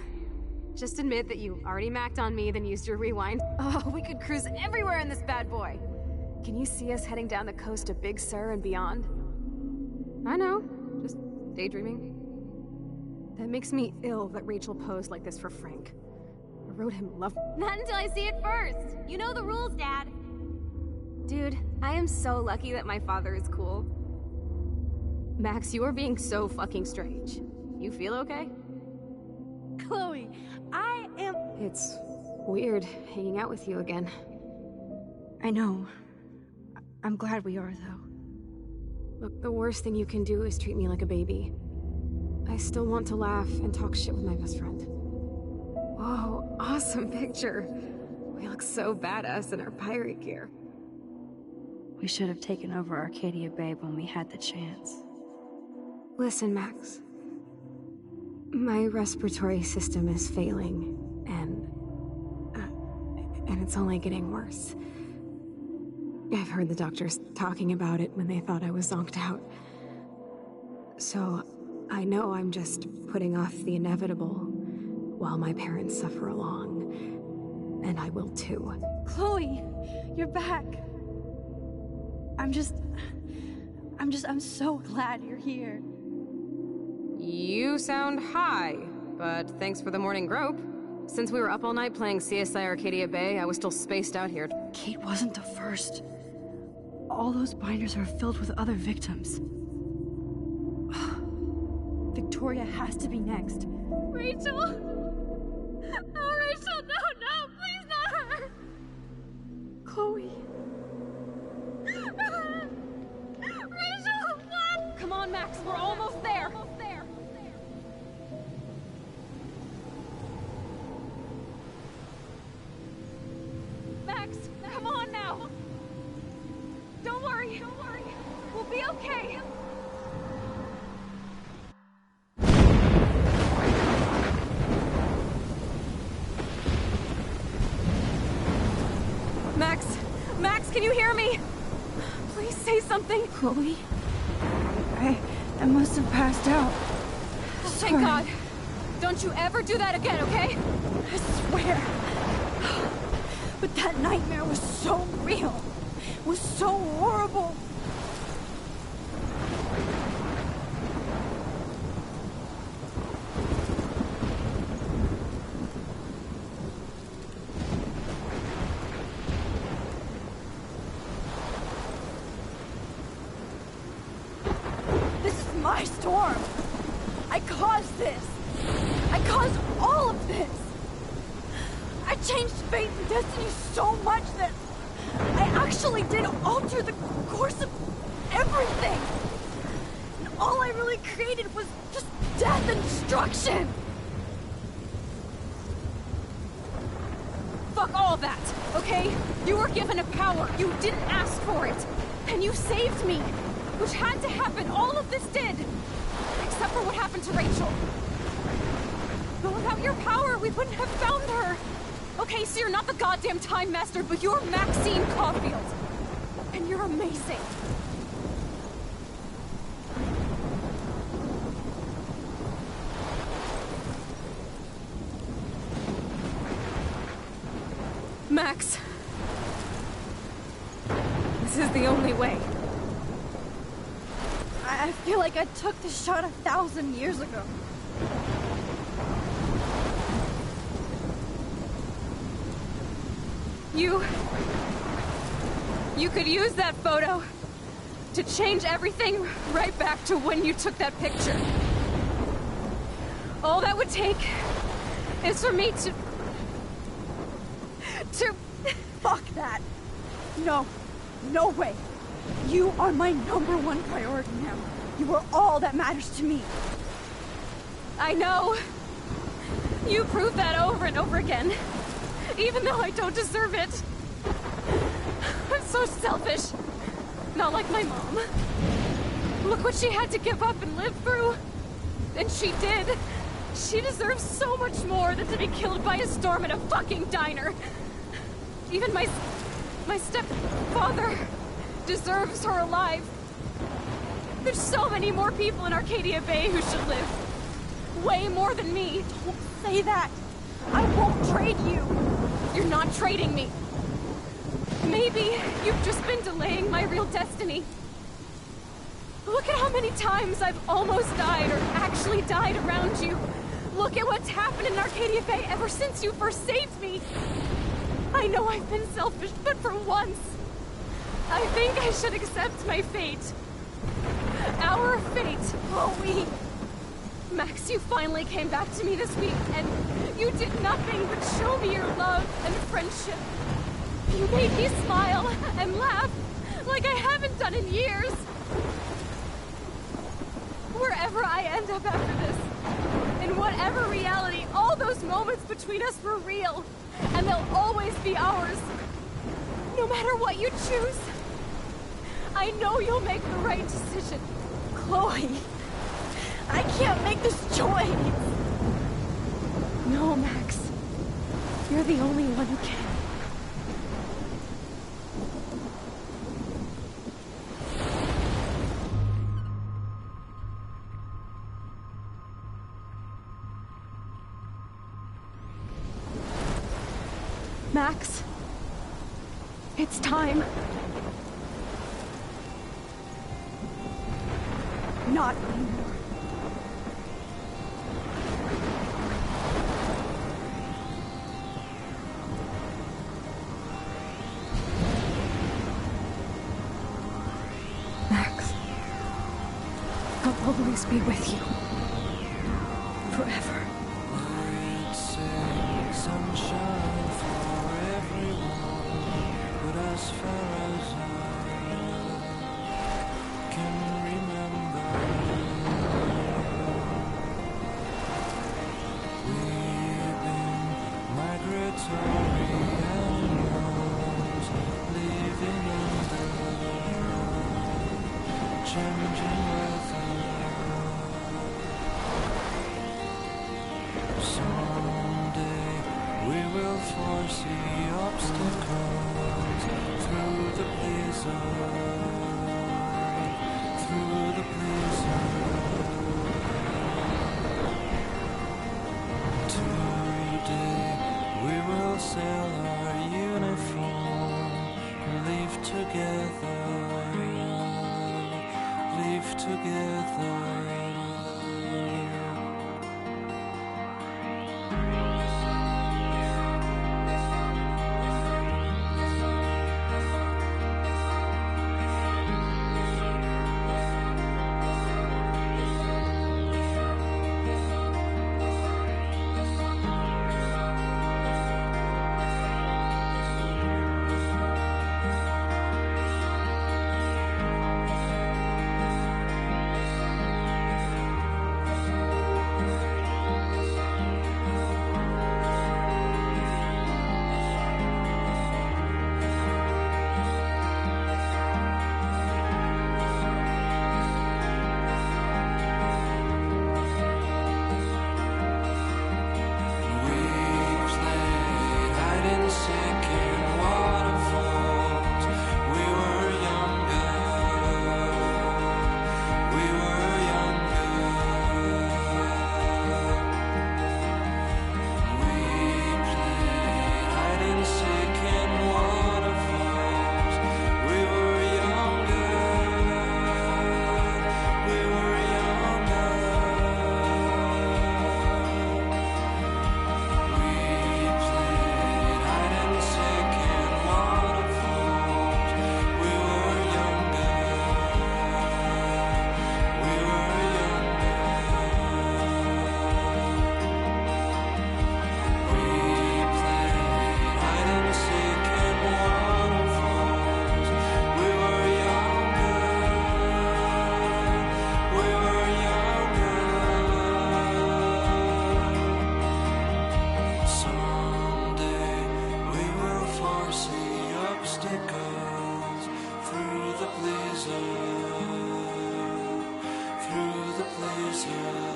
Just admit that you already macked on me, then used your rewind. Oh, we could cruise everywhere in this bad boy. Can you see us heading down the coast of Big Sur and beyond? I know, just daydreaming. That makes me ill that Rachel posed like this for Frank. I wrote him love. Not until I see it first. You know the rules, Dad. Dude, I am so lucky that my father is cool. Max, you are being so fucking strange. You feel okay? Chloe, I am... It's weird hanging out with you again. I know. I'm glad we are, though. Look, the worst thing you can do is treat me like a baby. I still want to laugh and talk shit with my best friend. Whoa, awesome picture. We look so badass in our pirate gear. We should have taken over Arcadia Bay when we had the chance. Listen, Max. My respiratory system is failing, and it's only getting worse. I've heard the doctors talking about it when they thought I was zonked out. So, I know I'm just putting off the inevitable while my parents suffer along. And I will too. Chloe, you're back. I'm so glad you're here. You sound high, but thanks for the morning grope. Since we were up all night playing CSI Arcadia Bay, I was still spaced out here. Kate wasn't the first. All those binders are filled with other victims. Victoria has to be next. Rachel! Oh, Rachel, no, please not her! Chloe. Rachel, what? Come on, Max, we're almost there. Max, come on now. Don't worry. We'll be okay. Max, can you hear me? Please say something. Chloe? I must have passed out. Thank God. Don't you ever do that again, okay? I swear. But that nightmare was so real. It was so horrible. My storm! I caused this! I caused all of this! I changed fate and destiny so much that I actually did alter the course of everything! And all I really created was just death and destruction! Fuck all that, okay? You were given a power, you didn't ask for it! And you saved me! Which had to happen, all of this did! except for what happened to Rachel. But without your power, we wouldn't have found her. Okay, so you're not the goddamn Time Master, but you're Maxine Caulfield. And you're amazing. Max. This is the only way. I feel like I took the shot 1,000 years ago. You could use that photo to change everything right back to when you took that picture. All that would take is for me to... Fuck that! No. No way. You are my #1 priority now. You are all that matters to me. I know. You proved that over and over again. Even though I don't deserve it. I'm so selfish. Not like my mom. Look what she had to give up and live through. And she did. She deserves so much more than to be killed by a storm in a fucking diner. Even my stepfather deserves her alive. There's so many more people in Arcadia Bay who should live. Way more than me. Don't say that. I won't trade you. You're not trading me. Maybe you've just been delaying my real destiny. Look at how many times I've almost died or actually died around you. Look at what's happened in Arcadia Bay ever since you first saved me. I know I've been selfish, but for once, I think I should accept my fate. Our fate, Chloe. Max, you finally came back to me this week, and you did nothing but show me your love and friendship. You made me smile and laugh like I haven't done in years. Wherever I end up after this, in whatever reality, all those moments between us were real, and they'll always be ours. No matter what you choose, I know you'll make the right decision. Chloe, I can't make this choice. No, Max. You're the only one who can. Max, it's time. Not anymore. Max, I'll always be with you. Forever. Sunshine for everyone, but as far as I can remember, we've been migratory animals living under changing weather. Someday we will foresee obstacles through the blizzard, through the blizzard. Today we will sell our uniform, live together, live together. closer.